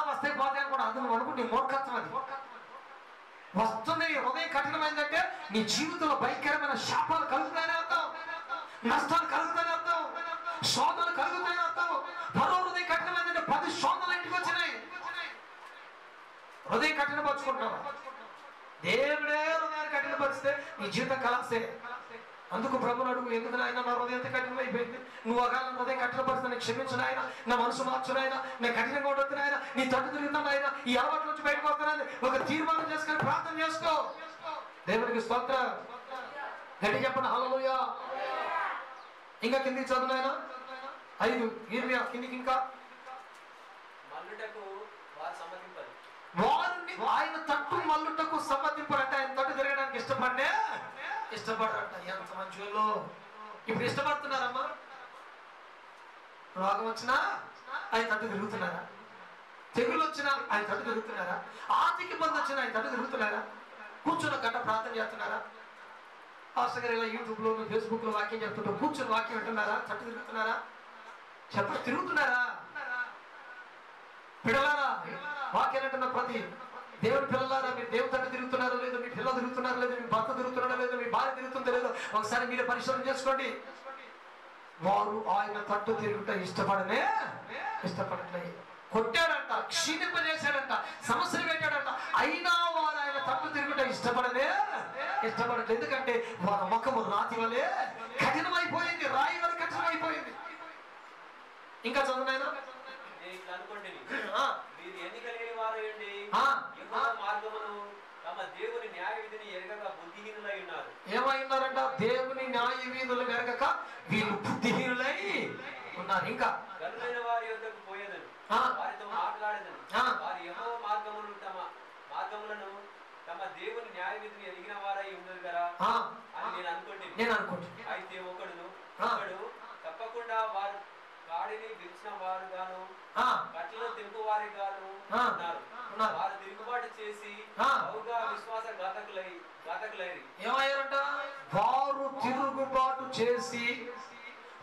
వస్తే పోతే కూడా అది నువ్వు అనుకుంటే మూర్ఖత్వం. అది వస్తుంది. హృదయం కఠినమైందంటే నీ జీవితంలో భయంకరమైన శాపాలు కలుగుతాయని అర్థం, నష్టాలు కలుగుతాయని అర్థం, శోధనలు కలుగుతాయని అర్థం. మరో హృదయం కఠినమైందంటే 10 శోధనలు ఇంటికి వచ్చినాయి. హృదయం కఠినపరుచుకుంటున్నావు. దేవుడే హృదయాన్ని కఠినపరిస్తే నీ జీవితం కలాసే. అందుకు ప్రభుని అడుగు, ఎందుకు నాయన నా హృదయం కఠినం అయిపోయింది, నువ్వు ఒకవేళ నా హృదయం కఠినపరిస్తే నేను క్షమించను ఆయన, నా మనసు మార్చును ఆయన, నేను కఠినంగా ఉండొద్దు ఆయన, నీ తట్టు తిరుగుతాను ఆయన, ఈ అలవాట్ల నుంచి బయటకు వస్తానని ఒక తీర్మానం చేసుకొని ప్రార్థన చేసుకో. దేవునికి స్తోత్రం. గట్టి చెప్పండి హల్లెలూయా. ఇంకా కిందికి చదువు నాయన. 5 ఇర్మియా కిందికి. ఇంకా వారిని ఆయన తట్టు మల్లుటకు సమ్మతింపరంటే ఆయన తట్టు తిరగడానికి ఇష్టపడరంట. ఎంత మంచి వాళ్ళు. ఇప్పుడు ఇష్టపడుతున్నారమ్మా? రోగం వచ్చినా ఆయన తట్టు తిరుగుతున్నారా? తెగులు వచ్చినా ఆయన తట్టు తిరుగుతున్నారా? ఆర్థిక ఇబ్బంది వచ్చినా ఆయన తట్టు తిరుగుతున్నారా? కూర్చున్న గంట ప్రార్థన చేస్తున్నారా? పాస్టర్ గారు ఇలా యూట్యూబ్లో, ఫేస్బుక్లో వాక్యం చెప్తుంటూ కూర్చుని వాక్యం వింటున్నారా? తట్టు తిరుగుతున్నారా? చెప్పండి, తిరుగుతున్నారా? పిల్లలారా, వాక్యం అంటున్న ప్రతి దేవుని పిల్లలారా, మీరు దేవుని తట్టు తిరుగుతున్నారో లేదో, మీ పిల్లలు తిరుగుతున్నారో లేదో, మీ భర్త తిరుగుతున్నాడో లేదో, మీ భార్య తిరుగుతుందో లేదో ఒకసారి మీరే పరిశోధన చేసుకోండి. వారు ఆయన తట్టు తిరుగుట ఇష్టపడట్లేదు. కొట్టాడంట, క్షీణింపజేశాడంట, సమస్యలు పెట్టాడంట, అయినా వారు ఆయన తట్టు తిరుగుట ఇష్టపడనే ఇష్టపడట్లేదు. ఎందుకంటే వారి ముఖము రాతి వలె కఠినమైపోయింది, రాయి వలె కఠినమైపోయింది. ఇంకా చదువునైనా అనుకోండి, మీరు ఎన్నిక లేని వారండి మార్గమును తమ దేవుని న్యాయ విధిని ఎరగక బుద్ధిహీనులై ఉన్నారు. ఏమై ఉన్నారంట? దేవుని న్యాయ విధులు ఎరగక వీళ్ళు బుద్ధిహీనులై ఉన్నారు. ఇంకా గనులైన వారి యొద్దకు పోయేదను, వారితో మాట్లాడేదను, వారి యెహోవా మార్గములను తమ దేవుని న్యాయ విధిని ఎరిగిన వారై ఉండరు కదా అని నేను అనుకుంటున్నాను. అయితే ఒకడు తప్పకుండా వారు కాడిని విరిచిన వారు గాను కట్లను తిరుగు వారి గాను ఉన్నారు. వారు తిరుగుబాటు చేసి బహుగా విశ్వాసఘాతకులైరి. ఏమయ్యారంట? వారు తిరుగుబాటు చేసి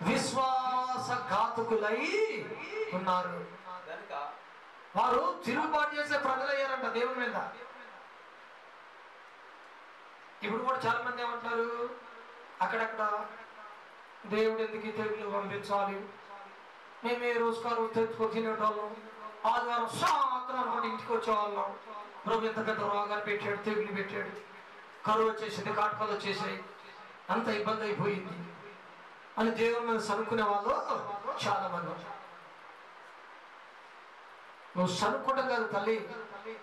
విశ్వాసఘాతకులై ఉన్నారు. కనుక వారు తిరుగుబాటు చేసే ప్రజలయ్యారంట దేవుని మీద. ఇప్పుడు కూడా చాలా మంది ఏమంటారు, అక్కడక్కడ దేవుడు ఎందుకు తెగులు పంపించాలి, మేమే రోజుకారు తెచ్చుకో తినేటోళ్ళం, ఆదివారం సాయంత్రం అనుకోండి ఇంటికి వచ్చేవాళ్ళం, ప్రభు ఎంత పెద్ద రోగాలు పెట్టాడు, తెగులు పెట్టాడు, కరువు వచ్చేసింది, కాటకాలు వచ్చేసాయి, అంత ఇబ్బంది అయిపోయింది అని దేవుని మీద సనుక్కునే వాళ్ళు చాలా మంది. నువ్వు సనుక్కోవడం కాదు తల్లి,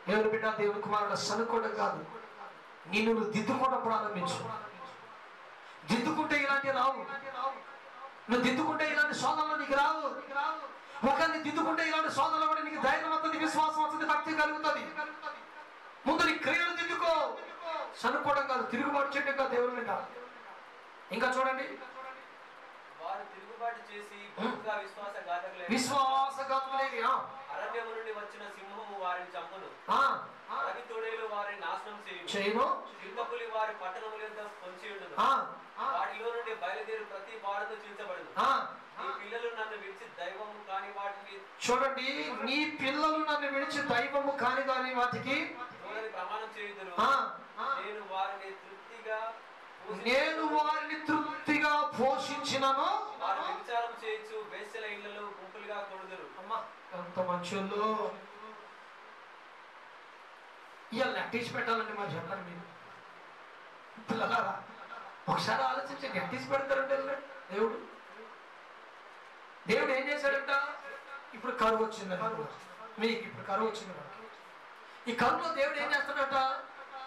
దేవుని బిడ్డ, దేవుని కుమారుడు, సనుక్కోవడం కాదు, నిన్ను నువ్వు దిద్దుకోవడం ప్రారంభించు. దిద్దుకుంటే ఇలాంటివి రావు. నువ్వు దిద్దుకుంటే ఇలాంటి శోధనలు నీకు రావు. ఒకరిని దిద్దుకుంటే ఇలాంటి శోధనలు కూడా నీకు ధైర్యం వస్తుంది, విశ్వాసం వస్తుంది, భక్తి కలుగుతుంది. ముందు నీ క్రియలు దిద్దుకో, సనుక్కోవడం కాదు, తిరుగుబాటు చేయడం కాదు దేవుని మీద. ఇంకా చూడండి, వారు తిరుగుబాటు చేసి విశ్వాసఘాతకులైరి. అరణ్యము నుండి వచ్చిన సింహము వారిని చంపును, అడవి తోడేలు వారిని నాశనం చేయును, సింహపులి వారి పట్టణముల యొద్ద పొంచి ఉండును, వాటిలో నుండి బయలుదేరి ప్రతి వాడును చీల్చబడును. నీ పిల్లలు నన్ను విడిచి దైవము కాని వాటికి, చూడండి, నీ పిల్లలు నన్ను విడిచి దైవము కాని వాటికి ప్రమాణం చేయుదురు, నేను వారిని తృప్తిగా పోషించినను, వారు వ్యభిచారం చేయొచ్చు, వేశ్యల ఇళ్ళలో గుంపులుగా కొడుదురు. అమ్మా ఎంత మంచోళ్ళు. ఇవాళ నెట్టేసి పెట్టాలండి మరి, చెప్పండి మీరు పిల్లలారా, ఒకసారి ఆలోచించి నెట్టేసి పెడతారంటే దేవుడు. దేవుడు ఏం చేశాడంట? ఇప్పుడు కరువు వచ్చింది మీకు, ఇప్పుడు కరువు వచ్చింది మనకి. ఈ కరువులో దేవుడు ఏం చేస్తాడట?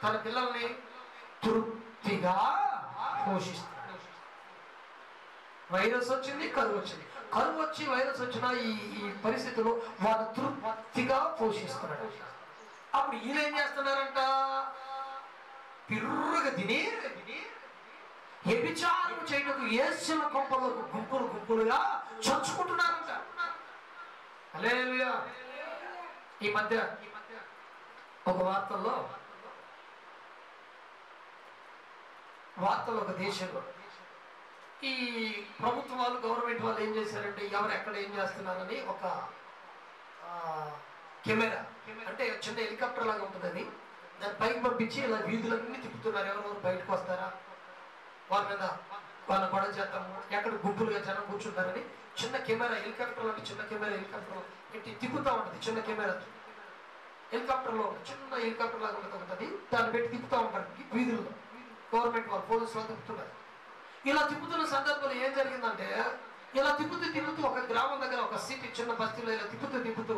తన పిల్లల్ని తృప్తిగా పోషిస్తాడు. వైరస్ వచ్చింది, కరువు వచ్చింది, కరువు వచ్చి వైరస్ వచ్చిన ఈ పరిస్థితుల్లో వారు తృప్తిగా పోషిస్తున్నాడు. అప్పుడు ఈయన ఏం చేస్తున్నారంట? పిర్రుగా తిని వ్యభిచారం చేయటకు యేసుల కొంపలకు గుంపులు గుంపులుగా చంచుకుంటున్నారంట. హల్లెలూయా. ఈ మధ్య ఒక వార్తల్లో ఒక దేశంలో ఈ ప్రభుత్వాలు, గవర్నమెంట్ వాళ్ళు ఏం చేశారంటే, ఎవరు ఎక్కడ ఏం చేస్తున్నారని ఒక కెమెరా, అంటే చిన్న హెలికాప్టర్ లాగా ఉంటుంది, అది దాన్ని పైకి పంపించి ఇలా వీధులన్నీ తిప్పుతున్నారు. ఎవరెవరు బయటకు వస్తారా, వాళ్ళ మీద వాళ్ళ గొడవ చేద్దాము, ఎక్కడ గుంపులుగా జనం కూర్చుంటారని చిన్న కెమెరా, హెలికాప్టర్ అంటే చిన్న కెమెరా, హెలికాప్టర్ ఇంటి తిప్పుతూ ఉంటుంది. చిన్న కెమెరా హెలికాప్టర్లో చిన్న హెలికాప్టర్ లాగా ఉంటుంది, దాన్ని పెట్టి తిప్పుతూ ఉంటారు వీధుల్లో. గవర్నమెంట్ వాళ్ళు, పోలీసులు వాళ్ళు తిప్పుతున్నారు. ఇలా తిప్పుతున్న సందర్భంలో ఏం జరిగిందంటే, ఇలా తిప్పుతూ ఒక గ్రామం దగ్గర, ఒక సిటీ చిన్న బస్తీలో ఇలా తిప్పుతూ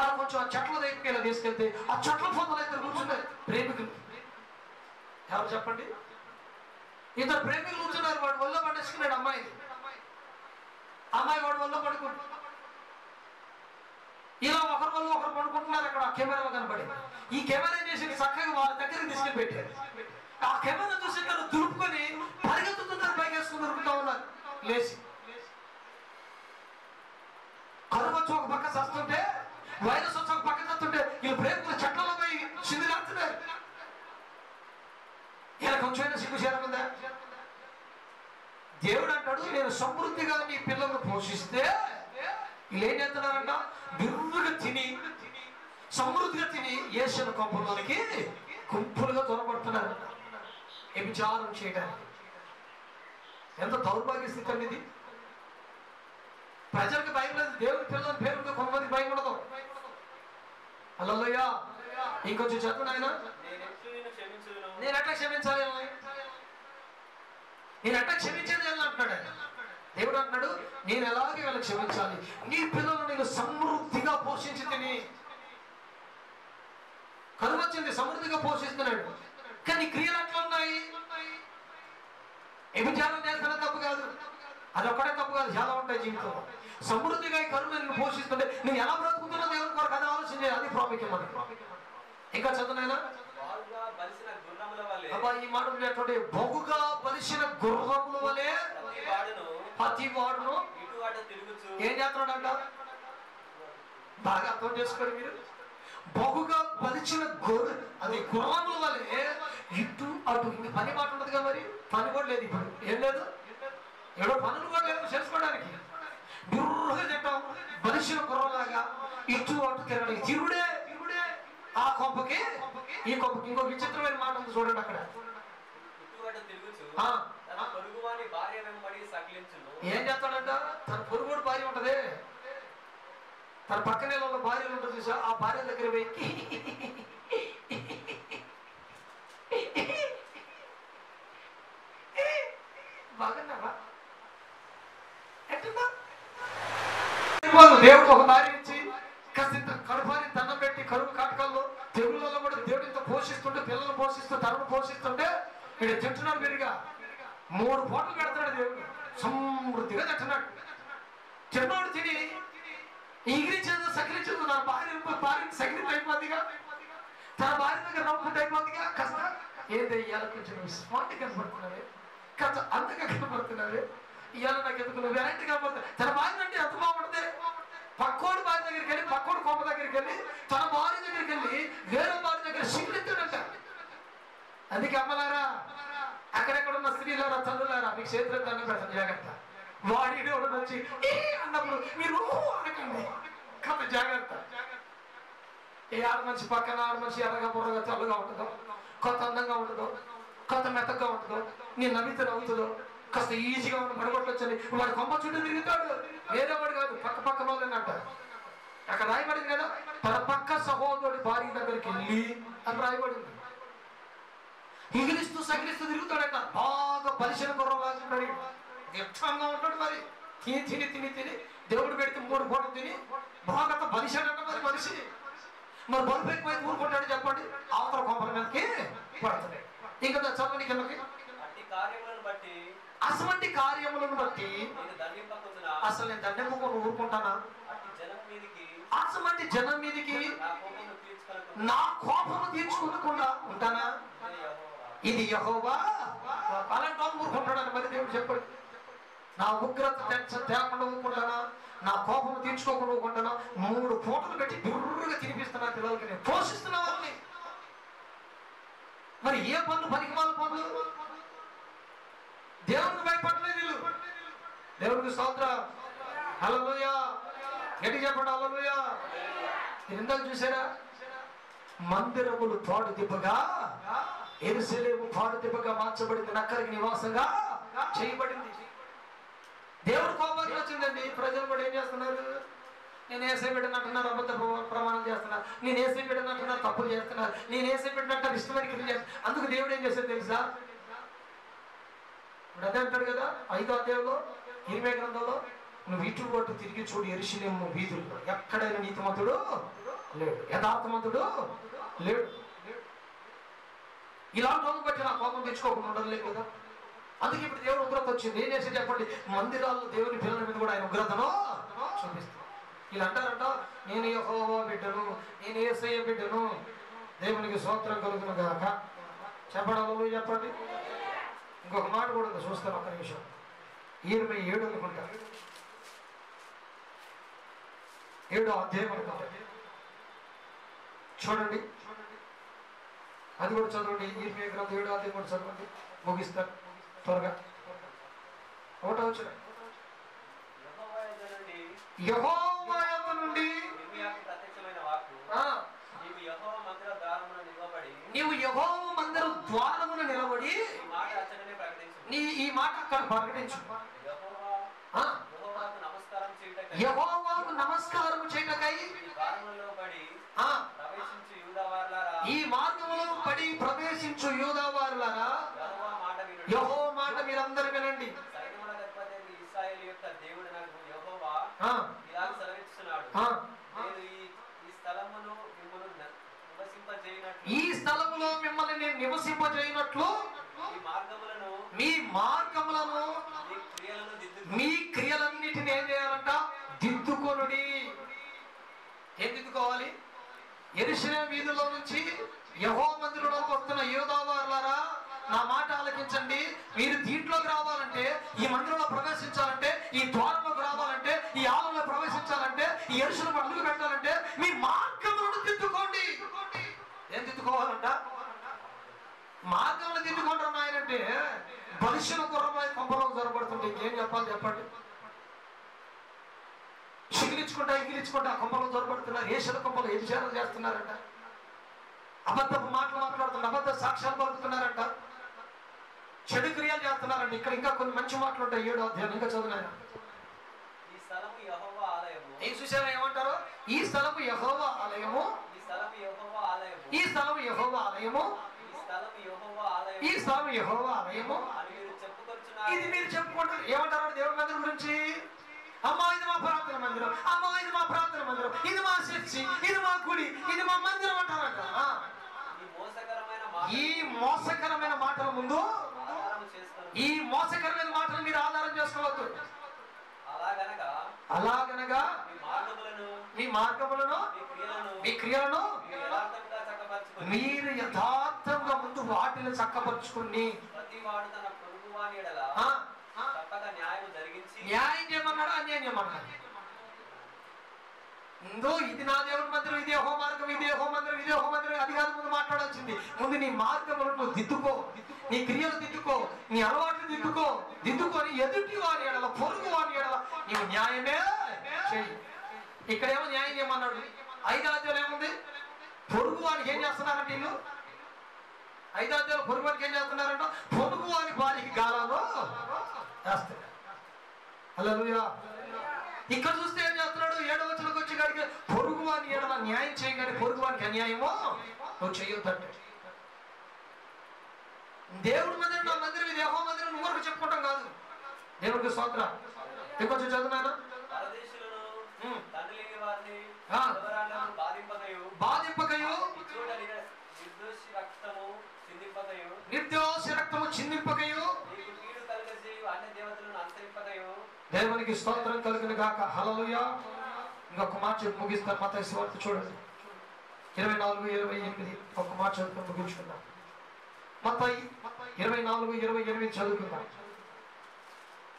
అలా కొంచెం ఆ చెట్ల దగ్గరికి ఇలా తీసుకెళ్తే ఆ చెట్ల పొందలు అయితే కూర్చున్నారు ప్రేమికులు. ఎవరు చెప్పండి? ఇద్దరు ప్రేమికులు కూర్చున్నారు. వాడు వల్ల పడేసుకున్నాడు అమ్మాయి వాడు వల్ల పడుకుంటు, ఇలా ఒకరి వల్ల ఒకరు పడుకుంటున్నారు. అక్కడ ఆ కెమెరాలో కనబడి ఈ కెమెరా చేసి చక్కగా వాళ్ళ దగ్గరికి తీసుకెళ్ళి పెట్టారు. ఆ కెమెరా చూసి దులుపుకొని పరిగెత్తుతున్నారు, పైకేసుకుని దొరుకుతా ఉన్నారు లేచి. కరువు వచ్చి ఒక పక్క చస్తుంటే, వైరస్ వచ్చి ఒక పక్క చస్తుంటే, వీళ్ళు ప్రేమకుల చెట్లలో పోయి సింధులేస్తున్నారు. ఇలా కొంచెమైనా సిగ్గుచేరముందా? దేవుడు అంటాడు, నేను సమృద్ధిగా నీ పిల్లలను పోషిస్తే వీళ్ళు ఏం చేస్తున్నారంట? బిర్రుగా తిని, సమృద్ధిగా తిని యేసుల కొంపల్లోనికి గుంపులుగా దొరబడుతున్నారు వ్యభిచారం చేయడానికి. ఎంత దౌర్భాగ్య స్థితి అనేది. ప్రజలకు భయం లేదు, దేవుని పిల్లల పేరుతో కొంతమంది భయం ఉండదు. హల్లెలూయా. ఇంకొంచెం చదువు నాయన. నేను ఎట్లు నిన్ను క్షమించుదును, నేను ఎట్లా క్షమించాలి, నేను ఎట్లా క్షమించేది అంటున్నాడు ఆయన. దేవుడు అంటున్నాడు, నేను ఎలాగే వాళ్ళకి క్షమించాలి. నీ పిల్లలు నేను సమృద్ధిగా పోషించి తిని, కరువు వచ్చింది సమృద్ధిగా పోషిస్తున్నాడు, కానీ క్రియలు ఎట్లా ఉన్నాయి? వ్యభిచారం చేస్తున్న తప్పు కాదు, అది ఒక్కడే తప్పు కాదు, చాలా ఉంటాయి జీవితంలో. సమృద్ధిగా ఈ కరువు నేను పోషిస్తుంటే నేను ఎలా బ్రతుకుతున్నా దేవుని కొరకు అది ఆలోచన చేయాలి. అది ప్రాముఖ్యం మనకి. ఇంకా చదువునైనా అబ్బా ఈ మాట ఉండేటువంటి బహుగా బలిసిన గుర్రముల వలె ప్రతి వాడును ఏం చేస్తున్నాడంట? బాగా అర్థం చేసుకోండి మీరు. బహుగా బలిచిన అది గుర్రముల వలె ఇటు అటు. ఇంక పని మాట ఉండదు కదా, మరి పని కూడా లేదు ఇప్పుడు. ఏం లేదు, ఏడో పనులు కూడా లేదు చేసుకోవడానికి. గుర్రగా తింటాం, బలిసిన గుర్రంలాగా ఇటు అటు తిరగడానికి. తిరుగుడే ఆ కొంపకి ఈ కొంపకి. ఇంకో విచిత్రమైన మాట ఉంది చూడండి అక్కడ. ఏం చేస్తాడంట? తన పొరుగుడు భార్య ఉంటది, తన పక్కనే ఉన్న భార్యలు ఉంటుంది చూసా, ఆ భార్య దగ్గర పోయి బాగున్నావా ఎట్లా. దేవుడు ఒక భార్య ఇచ్చి కాస్త కడుపాని దండం పెట్టి కరువు కాటకాల్లో తెగుళ్ళలో కూడా దేవుడు ఇంత పోషిస్తుంటే, పిల్లలు పోషిస్తూ తరువు పోషిస్తుంటే ఇక్కడ తింటున్నాడు. మీరుగా 3 పూటలు పెడతాడు దేవుడు, సమృద్ధిగా తింటున్నాడు. చిన్నోడు తిని ఎగిరించేది సకిరించేది, నా భార్యకి సకిరింపు అయిపోద్దిగా, తన భార్య దగ్గర నవ్వుకుంటూ అయిపోద్దిగా. కాస్త ఏదో ఇవాళ కొంచెం స్మార్ట్ కనపడుతున్నావే, కాస్త అంతగా కనపడుతున్నావే, ఇవాళ నాకు ఎందుకు నువ్వు వెరైటీ కనపడుతుంది. తన భార్య అంటే ఎంత బాగుంటుంది. పక్కోడు భార్య దగ్గరికి వెళ్ళి, పక్కోడు కోప దగ్గరికి వెళ్ళి, తన భార్య దగ్గరికి వెళ్ళి వేరే భార్య దగ్గర సిగ్గుతాడంట. అందుకే అమ్మలారా, అక్కడెక్కడ ఉన్న స్త్రీలారా, తల్లులారా, మీకు చేతులకు దండం పెడతాను, జాగ్రత్త. వాడి వచ్చి అన్నప్పుడు మీరు అనకండి, కాస్త జాగ్రత్త. ఏ ఆడ మనిషి పక్కన ఆడ మనిషి ఎర్రగా బుర్రగా తెల్లగా ఉంటుందో, కొత్త అందంగా ఉంటుందో, కొత్త మెత్తగా ఉంటుందో, నేను నవ్వితే నవ్వుతుందో, కాస్త ఈజీగా ఉన్న పడగొట్టొచ్చని వాడి కొమ్మ చుట్టూ తిరుగుతాడు. వేరే వాడు కాదు, పక్క పక్క వాళ్ళని అంటారు. అక్కడ రాయబడింది కదా, తన పక్క సహోదరుడి భార్య దగ్గరికి వెళ్ళి అని రాయబడింది. ఎగిరిస్తూ సగిరిస్తూ తిరుగుతాడంట. బాగా బలిసిన గుర్రంలాగా ఉంటాడు, దీక్షంగా ఉంటాడు. మరి తిని తిని తిని తిని దేవుడు పెడితే 3 పూటలు తిని బాగా బలిశాడంట మరి మనిషి. మరి బలుపు ఎక్కువై ఊరుకుంటాడు చెప్పండి, అవతల కోపల మీదకి పడుతుంది. ఇంకా చదువుని కిందకి అటువంటి కార్యములను బట్టి అసలు నేను దండెముకొని ఊరుకుంటానా? అటువంటి జనం మీదికి నా కోపము తీర్చుకోకుండా ఉంటానా? ఇది యెహోవా. అలాంటి వాళ్ళు ఊరుకుంటాడని మరి దేవుడు చెప్పాడు. నా ఉగ్రత తేకుండా ఊరుకుంటానా? నా కోపము తీర్చుకోకుండా ఊరుకుంటానా? 3 పూటలు పెట్టి బిర్రుగా తినిపిస్తున్నా పిల్లలకి, నేను పోషిస్తున్నా వాళ్ళని. మరి ఏ పనులు పనికిమాల పనులు? దేవునికి భయపడలేదు వీళ్ళు. దేవునికి స్తోత్రం, హల్లెలూయా. గట్టి చెప్పండి హల్లెలూయా. ఇందాక చూసారా, మందిరములు పాడు దిబ్బగా, యెరూషలేము పాడు దిబ్బగా మార్చబడింది, నక్కరికి నివాసంగా చేయబడింది. దేవుడు కోపానికి వచ్చిందండి. ప్రజలు కూడా ఏం చేస్తున్నారు? నేను ఏసై బిడ్డను అంటున్నారు, అబద్ధ ప్రమాణం చేస్తున్నారు. నేను ఏసై బిడ్డను అంటున్నారు, తప్పులు చేస్తున్నారు. నేను ఏసై బిడ్డను అంటారు, ఇష్టమైన క్రియలు చేస్తున్నారు. అందుకు దేవుడు ఏం చేశాడు తెలుసా? ఇప్పుడు అదే అంటాడు కదా 5వ అధ్యాయంలో ఇర్మీయా గ్రంథంలో, నువ్వు ఇటు అటు తిరిగి చూడు యెరూషలేము వీధుల్లో ఎక్కడైనా నీతిమంతుడు లేడు, యథార్థమంతుడు లేడు. ఇలాంటి రోజు బట్టి నా కోపం తెచ్చుకోకుండా ఉండలేదు కదా. అందుకే ఇప్పుడు దేవుడు ఉగ్రత వచ్చింది. ఏం చేసి చెప్పండి, మందిరాల్లో దేవుని పిల్లల మీద కూడా ఆయన ఉగ్రతను చూపిస్తాడు. వీళ్ళు అంటారంట, నేను యెహోవా బిడ్డను, నేను యేసయ్య బిడ్డను. దేవునికి స్తోత్రం కలుగును గాక. చెప్పడం చెప్పండి. ఇంకొక మాట కూడా ఉంది, చూస్తాను ఒక్క నిమిషం. 27 అనుకుంటా, 7వ అధ్యాయం అనుకుంటా. చూడండి, అది కూడా చదవండి. ఇర్మీయా గ్రంథం 7వ అధ్యాయం కూడా చదవండి, ముగిస్తారు త్వరగా. 1వ వచనం, యెహోవా యొద్ద నుండి నీవు యెహోవా మందిర ద్వారమున నిలబడి ఈ మాట అక్కడ ప్రకటించు. యెహోవాకు నమస్కారం చేయటకై ఈ మార్గములో పడి ప్రవేశించు యూదా యెహోవా మాట మీరందరూ వినండి. సైన్యముల అధిపతి ఇశ్రాయేలు యొక్క దేవుడు నాకు యెహోవా ఇలాగ సెలవిస్తున్నాడు, నేను ఈ స్థలమును మిమ్మల్ని నివసింపజేయనట్లు, ఈ స్థలములో మిమ్మల్ని నేను నివసింపజేయనట్లు మీ మార్గములను మీ క్రియలన్నిటిని ఏం చేయాలంట? దిద్దుకొనుడి. ఏం దిద్దుకోవాలి? యెరూషలేము వీధుల్లో నుంచి యెహోవా మందిరంలోకి వస్తున్న యూదావారులారా, నా మాట ఆలకించండి. మీరు దీంట్లోకి రావాలంటే, ఈ మందిరంలో ప్రవేశించాలంటే, ఈ ద్వారంలోకి రావాలంటే, ఈ ఆలయంలో ప్రవేశించాలంటే, ఈ యెరూషలేము అడుగు పెట్టాలంటే మీ మార్గములను దిద్దుకోండి. ఏం దిద్దుకోవాలంట? మార్గంలో దిద్దుకుంటారు నాయనంటే బలిసిన గుర్రమై కొంపలో జరబడుతుంటే ఇంకేం చెప్పాలి చెప్పండి? ఎగిరించుకుంటా కొంపలో జరబడుతున్నారు. ఏషల కొంపలో వ్యభిచారం చేస్తున్నారంట, అబద్ధపు మాటలు మాట్లాడుతున్నారు, అబద్ధ సాక్ష్యాలు పలుకుతున్నారంట, చెడు క్రియలు చేస్తున్నారంట. ఇక్కడ ఇంకా కొన్ని మంచి మాటలు ఉంటాయి. 7వ అధ్యాయం ఇంకా చదువునాయన. ఈ స్థలము యెహోవా ఆలయము. ఏం చూసారా? ఏమంటారు? ఈ స్థలము యెహోవా ఆలయము, ఈ స్థలము యెహోవా ఆలయము, ఈ స్థలము యెహోవా ఆలయము, ఈ స్థలము యెహోవా ఆలయము, ఈ స్థలము యెహోవా ఆలయము అని మీరు చెప్పుకొచ్చున్నారు. ఇది మీరు చెప్పుకుంటారు. ఏమంటారు దేవుడి మందిరం గురించి? అమ్మా ఇది మా ప్రార్థన మందిరం, అమ్మా ఇది మా ప్రార్థన మందిరం, ఇది మా చర్చి, ఇది మా గుడి, ఇది మా మందిరం అంటారంట. ఈ మోసకరమైన మాటల ముందు ఈ మోసకరమైన మాటలు మీరు ఆధారం చేసుకోవద్దు. అలాగనగా మీ మార్గములను మీ క్రియలను మీరు యథార్థంగా ముందు వాటిని చక్కపరుచుకుని న్యాయం చేయమన్నాడు, అన్యాయం చేయమన్నాడు. ముందు ఇది నా దేవుడి మందిరం, ఇదే హో మార్గం, ఇదే హో మందిరం, ఇదే హో మందిరం, అది కాదు ముందు మాట్లాడాల్సింది. ముందు నీ మార్గములను నువ్వు దిద్దుకో, నీ క్రియలు దిద్దుకో, నీ అలవాట్లు దిద్దుకొని ఎదుటి వారి ఎడల, పొరుగు వారి ఎడల నీవు న్యాయమే చెయ్యి. ఇక్కడేమో న్యాయం చేయమన్నాడు. 5వ అధ్యాయంలో ఏముంది? పొరుగు వారికి ఏం చేస్తున్నారంటే వీళ్ళు 5వ అధ్యాయంలో పొరుగు వారికి ఏం చేస్తున్నారంట? పొరుగు వారి వారికి గాలాలో వేస్తారు. హల్లెలూయా. ఇక్కడ చూస్తే ఏం చేస్తున్నాడు? 7వ వచనంలోకి వచ్చి కాడికి పొరుగు వాని ఎడల న్యాయం చేయగానే పొరుగు వానికి అన్యాయమో నువ్వు చెయ్యొద్దంటే. దేవుడి మందిరం నా మందిరం, ఇది యెహోవా మందిరం నువ్వు వరకు చెప్పుకుంటాం కాదు. దేవుడికి స్తోత్రం. ఇంకొంచెం చదువునాను. బాధింపకయు నిర్దోష రక్తము చిందింపకయు దేవునికి స్తోత్రం కలుగును గాక. హల్లెలూయా. ఇంకొక మాట చెప్పి ముగిస్తాను. మత్తయి సువార్త చూడండి 24:28. ఒక మాట చదువుకొని ముగించుకుందాం. మత్తయి 24:28 చదువుకుందాం.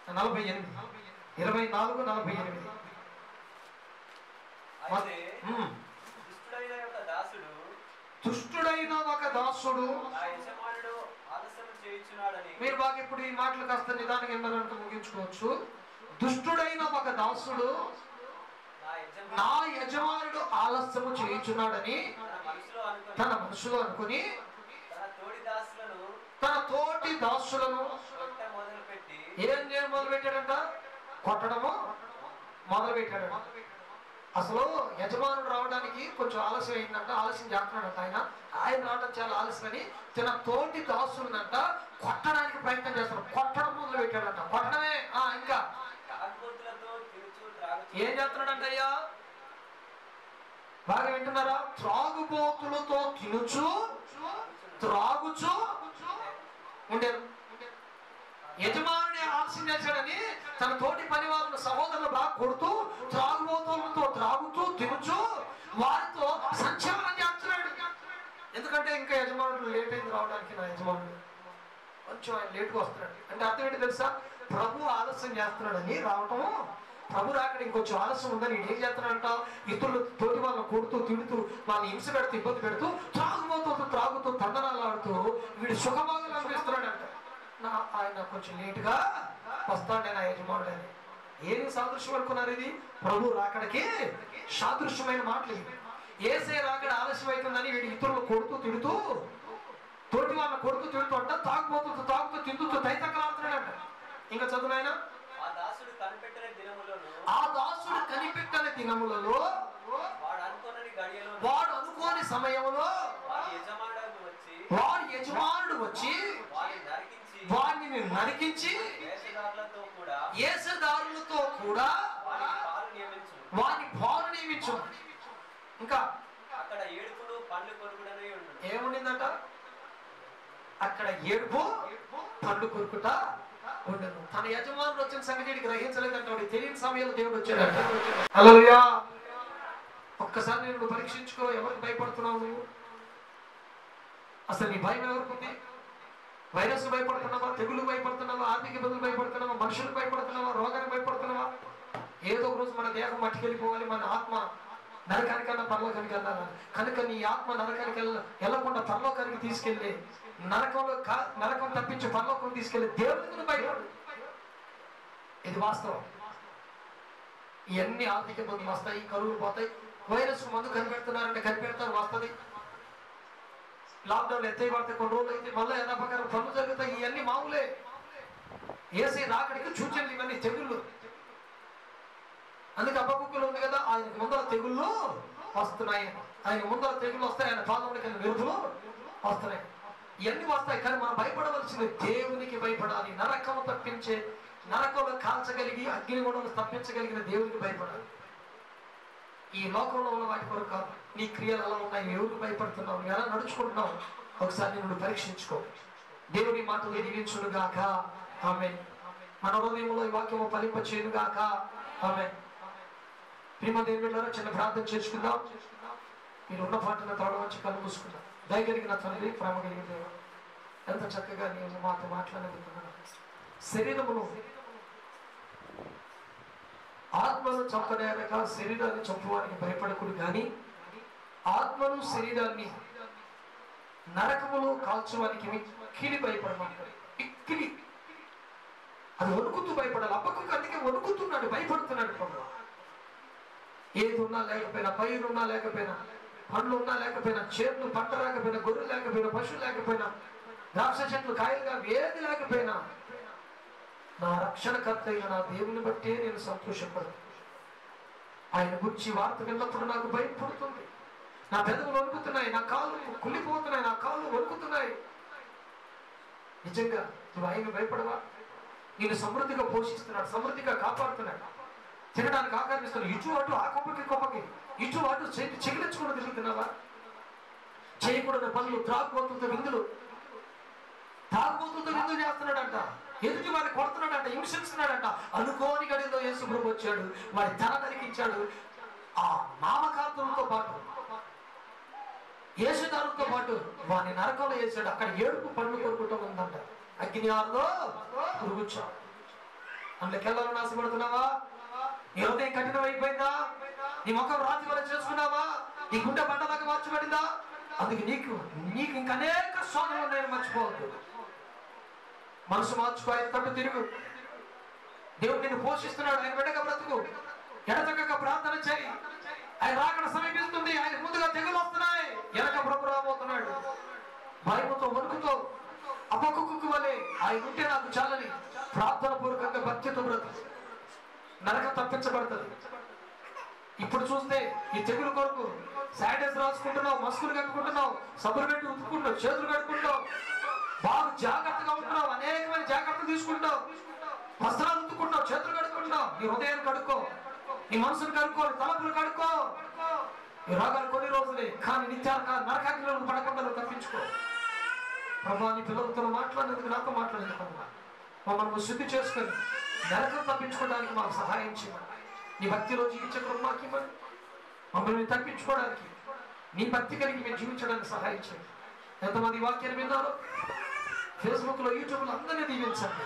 48 24:48. దుష్టుడైన ఒక దాసుడు మీరు బాగా ఇప్పుడు ఈ మాటలు కాస్త నిదానంగా విన్నారంటూ ముగించుకోవచ్చు. దుష్టుడైన ఒక దాసుడు నా యజమానుడు ఆలస్యము చేయించున్నాడని తన మనసులో అనుకుని తన తోటి దాసులను ఏం చేయడం మొదలు పెట్టాడంట? కొట్టడము మొదలు పెట్టాడంట. అసలు యజమానుడు రావడానికి కొంచెం ఆలస్యం అయిందంట. ఆలస్యం చేస్తున్నాడంట. ఆయన రావడం చాలా ఆలస్యమని తన తోటి దాసులనంట కొట్టడానికి ప్రయత్నం చేస్తాడు. కొట్టడం మొదలు పెట్టాడంట. కొట్టడమే. ఇంకా ఏం చేస్తున్నాడంట? అయ్యా బాగా వింటున్నారా? త్రాగుబోతులతో తినుచు త్రాగుచు ఉండేది. యజమానుని ఆలస్యం చేశాడని తన తోటి పని వాళ్ళ సహోదరులు బాగా కొడుతూ త్రాగుబోతులతో త్రాగుతూ తినుచు వారితో సంచారం చేస్తున్నాడు. ఎందుకంటే ఇంకా యజమానుడు లేట్ అయింది రావడానికి. నా యజమానుడు కొంచెం ఆయన లేట్గా వస్తున్నాడు అంటే అర్థం ఏంటి తెలుసా? ప్రభు ఆలస్యం చేస్తున్నాడని రావటం, ప్రభు రాకడ ఇంకొంచెం ఆలస్యం ఉందని వీడు ఏం చేస్తున్నాడంట? ఇతరులు తోటి వాళ్ళని కొడుతూ తిడుతూ వాళ్ళని హింస పెడుతూ ఇబ్బంది పెడుతూ త్రాగుతూ తందనాలు ఆడుతూ వీడు సుఖభాగాలు అనిపిస్తున్నాడంట. ఆయన కొంచెం లేటుగా వస్తాడే నా యజమానుడు అని. ఏమి సాదృశ్యం అనుకున్నారు? ఇది ప్రభు రాకడికి సాదృశ్యమైన మాటలు. ఏసే రాకడ ఆలస్యం అవుతుందని వీడు ఇతరులు కొడుతూ తిడుతూ తోటి వాళ్ళని కొడుతూ తిడుతూ అంట తాగుతూ తిందుతూ తైతక్కలాడుతున్నాడంట. ఇంకా చదువునైనా ఆ దాసుడు కనిపెట్టని దినములలో వాడు అనుకోని సమయంలో వాడి యజమానుడు వచ్చి వాడిని వారిని నరికించి ఏసుదారులతో కూడా వారిని పాలు నియమించు. ఇంకా అక్కడ ఏడుపును పండ్లు కొరుకుడనే ఉండు. ఏముండిందంట? అక్కడ ఏడుపు పండ్లు కొరుకుట ఉండను. తన యజమానుడు వచ్చిన సంగతి గ్రహించలేదంట. వాడికి తెలియని సమయంలో దేవుడు వచ్చాడంట. హల్లెలూయా. ఒక్కసారి నేను పరీక్షించుకో. ఎవరికి భయపడుతున్నావు నువ్వు? అసలు నీ భయం ఎవరికి ఉంది? వైరస్ భయపడుతున్నావా? తెగులు భయపడుతున్నావా? ఆర్థిక ఇబ్బందులు భయపడుతున్నావా? మనుషులకు భయపడుతున్నావా? రోగానికి భయపడుతున్నావా? ఏదో ఒక రోజు మన దేహం మట్టికెళ్ళిపోవాలి, మన ఆత్మ నరకానికన్నా పరలోకానికి వెళ్ళాలి. కనుక నీ ఆత్మ నరకానికి వెళ్ళకుండా పరలోకానికి తీసుకెళ్ళి నరకం తప్పించి పరలోకం తీసుకెళ్ళి దేవుడికి భయపడు. ఇది వాస్తవం. ఇవన్నీ ఆర్థిక ఇబ్బందులు వస్తాయి, కరువులు పోతాయి. వైరస్ మందు కనిపెడుతున్నారంటే కనిపెడతారు, వస్తుంది. లాక్డౌన్ ఎత్తేయబడితే కొన్ని రోజులు అయితే మళ్ళీ యథాప్రకారం పనులు జరుగుతాయి. ఇవన్నీ మామూలే. ఏసీ రాకడికి సూచనలు ఇవన్నీ తెగుళ్ళు. అందుకే అబ్బకుక్కలు ఉంది కదా, ఆయనకు ముందర తెగుళ్ళు వస్తున్నాయి. ఆయన ముందర తెగుళ్ళు వస్తాయి, ఆయన పాదంలోకి మెరుపులు వస్తున్నాయి. ఇవన్నీ వస్తాయి. కానీ మనం భయపడవలసింది దేవునికి భయపడాలి. నరకము తప్పించే, నరకంలో కాల్చగలిగి అగ్నిగుండంలో తప్పించగలిగిన దేవునికి భయపడాలి. ఈ లోకంలో ఉన్న వాటి కొరకు కాదు. నీ క్రియలు ఎలా ఉన్నాయి? ఎవరికి భయపడుతున్నావు? ఎలా నడుచుకుంటున్నావు? ఒకసారి నువ్వు పరీక్షించుకో. దేవుని మాటలు దీవించును గాక. ఆమేన్. మన హృదయంలో ఈ వాక్యము ఫలింప చేయను గాక. ఆమేన్. ప్రేమ దేవుళ్ళారా, చిన్న ప్రార్థన చేసుకుందాం. మీరు ఉన్న పాటను తాడవచ్చు, కళ్ళు మూసుకుందాం. దయగలిగిన తండ్రి, ప్రేమ కలిగిన దేవుడు, ఎంత చక్కగా నేను మాతో మాట్లాడగలుగుతున్నాను. శరీరమును ఆత్మను చంపనేరక శరీరాన్ని చంపువానికి భయపడకుడు, కానీ ఆత్మను శరీరాన్ని నరకములో కాల్చువానికి మిక్కిలి భయపడమంటాడు. మిక్కిలి అది వణుకుతూ భయపడాలి. అబ్బకు అందుకే వణుకుతున్నాడు, భయపడుతున్నాడు. ప్రభు ఏది ఉన్నా లేకపోయినా, పైరున్నా లేకపోయినా, పండ్లు ఉన్నా లేకపోయినా, చేతులు పంట లేకపోయినా, గొర్రెలు లేకపోయినా, పశువులు లేకపోయినా, ద్రాక్ష చెట్లు కాయలుగా ఏది లేకపోయినా, నా రక్షణకర్త అయిన నా దేవుని బట్టే నేను సంతోషపడను. ఆయన గురించి వార్త విన్నప్పుడు నాకు భయం పుడుతుంది. నా పెదవులు వణుకుతున్నాయి, నా కాళ్ళు కుళ్ళిపోతున్నాయి, నా కాళ్ళు వణుకుతున్నాయి. నిజంగా నువ్వు ఆయన భయపడవా? నేను సమృద్ధిగా పోషిస్తున్నాడు, సమృద్ధిగా కాపాడుతున్నాడు, తినడానికి ఆకర్షిస్తున్నాడు. ఇటు అటు ఆ కొప్పకి ఇటు అటు చెగిలించుకుని తిరుగుతున్నావా? చేయకూడని పనులు, త్రాగుబోతులతో విందులు చేస్తున్నాడంట. ఎదుటి వాడిని కొడుతున్నాడంట, హింసిస్తున్నాడంట. అనుకోని గడిలో యేసు ప్రభు వచ్చాడు, వాడి తల నరికించాడు. ఆ నామకాంతులతో పాటు, యేసుదారులతో పాటు వాడిని నరకంలో వేసాడు. అక్కడ ఏడుపు పండ్లు కొరుకుంటూ ఉందంట. అగ్ని ఆరులో పురుగుచ్చా. అందుకెళ్ళాలని ఆశపడుతున్నావా? నీ హృదయం కఠినం అయిపోయిందా? నీ ముఖం రాతి వల్ల చేసుకున్నావా? నీ గుండె బండలాగా మార్చబడిందా? అందుకే నీకు ఇంక అనేక శోధనలు నేను మర్చిపోవద్దు. మనసు మార్చుకో, ఆయన తట్టు తిరుగు. దేవుడు నిన్ను పోషిస్తున్నాడు. ఆయన బిడ్డగా బ్రతుకు, ఎడతెగక ప్రార్థన చేయి. ఆయన రాకడ సమీపిస్తుంది. ఆయన ముందుగా తెగులు వస్తున్నాయి, వెనక ప్రభు రాబోతున్నాడు. భయముతో, వణుకుతో, అపకుక్కు వలె ఆయన ఉంటే నాకు చాలని ప్రార్థన పూర్వకంగా భక్తితో బ్రతుకు. నరకం తప్పించబడుతుంది. ఇప్పుడు చూస్తే ఈ తెగులు కొరకు శానిటైజర్ రాసుకుంటున్నావు, మస్కులు కట్టుకుంటున్నావు, సబ్బులు పెట్టి ఉతుక్కుంటావు, చేతులు కట్టుకుంటావు, బాగా జాగ్రత్తగా ఉంటున్నావు, అనేకమైన జాగ్రత్తలు తీసుకుంటావు, వస్త్రాలు ఉతుక్కుంటావు, చేతులు కడుక్కుంటావు. నీ హృదయాన్ని కడుక్కో, నీ మనసును కడుక్కో, నీ తలపులు కడుక్కో. ఈ రోగాలు కొన్ని రోజులే, కానీ నిత్యాల నరకాగ్నిలో పడకుండా తప్పించుకో. ప్రభా, నీ పిల్లలతో మాట్లాడినందుకు, నాతో మాట్లాడినందుకు మమ్మల్ని శుద్ధి చేసుకొని నరకం తప్పించుకోవడానికి మాకు సహాయం చేయమని, నీ భక్తిలో జీవించే కృప మాకు ఇవ్వండి. మమ్మల్ని తప్పించుకోవడానికి, నీ భక్తి కలిగి మేము జీవించడానికి సహాయం చేయండి. ఎంతమంది వాక్యాన్ని విన్నారో ఫేస్బుక్లో, యూట్యూబ్లో అందరినీ దీవించండి.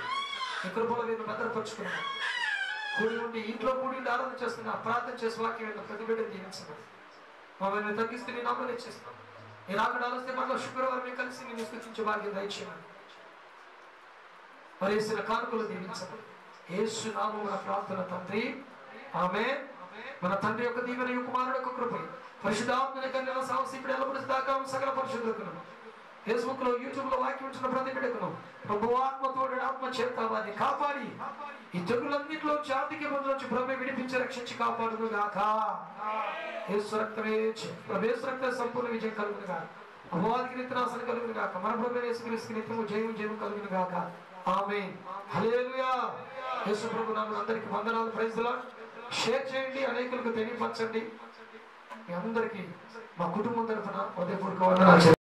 ఈ కృపలో మీరు భద్రపరుచుకున్నాను. కూడి ఉండి ఇంట్లో కూడి ఆరాధన చేస్తున్నా, ప్రార్థన చేసి వాక్యం విన్న ప్రతి బిడ్డను దీవించండి. మమ్మల్ని తగ్గిస్తే నేను నామనే చేస్తాను. నేను అక్కడ ఆలోచిస్తే మళ్ళీ శుక్రవారం మేము కలిసి నేను స్తుతించే భాగ్యం దయచేయమని, మరేసిన కానుకలు దీవించండి. యేసు నామమున ప్రార్థన తండ్రి, ఆమేన్. మన తండ్రి యొక్క దీవెన, కుమారుడు యొక్క కృప, పరిశుద్ధాత్మ కన్యల సాహసం ఇప్పుడు ఎల్లప్పుడూ దాకా సకల పరిశుద్ధులను ఫేస్బుక్ లో, యూట్యూబ్ లో వాక్యం ఉంచిన ప్రతి బిడ్డకును ప్రభు ఆత్మతోడు, ఆత్మ చేత వారిని కాపాడి ఈ తెగులన్నింటిలో ఆర్థిక ఇబ్బందుల ప్రభు విడిపించి రక్షించి కాపాడును గాక. యేసు రక్తమే, యేసు రక్త సంపూర్ణ విజయం కలుగును గాక. అపవాదికి నిత్యనాశనం కలుగును గాక. మన ప్రభు యేసుక్రీస్తుకి నిత్యము జయం కలుగును గాక. ఆమేన్. హల్లెలూయా. యేసు ప్రభు నామమున అందరికీ వందనాలు. Praise the lord. షేర్ చేయండి, అనేకులకు తెలియపరచండి. మీ అందరికీ మా కుటుంబం తరఫున హృదయపూర్వక వందనాలు.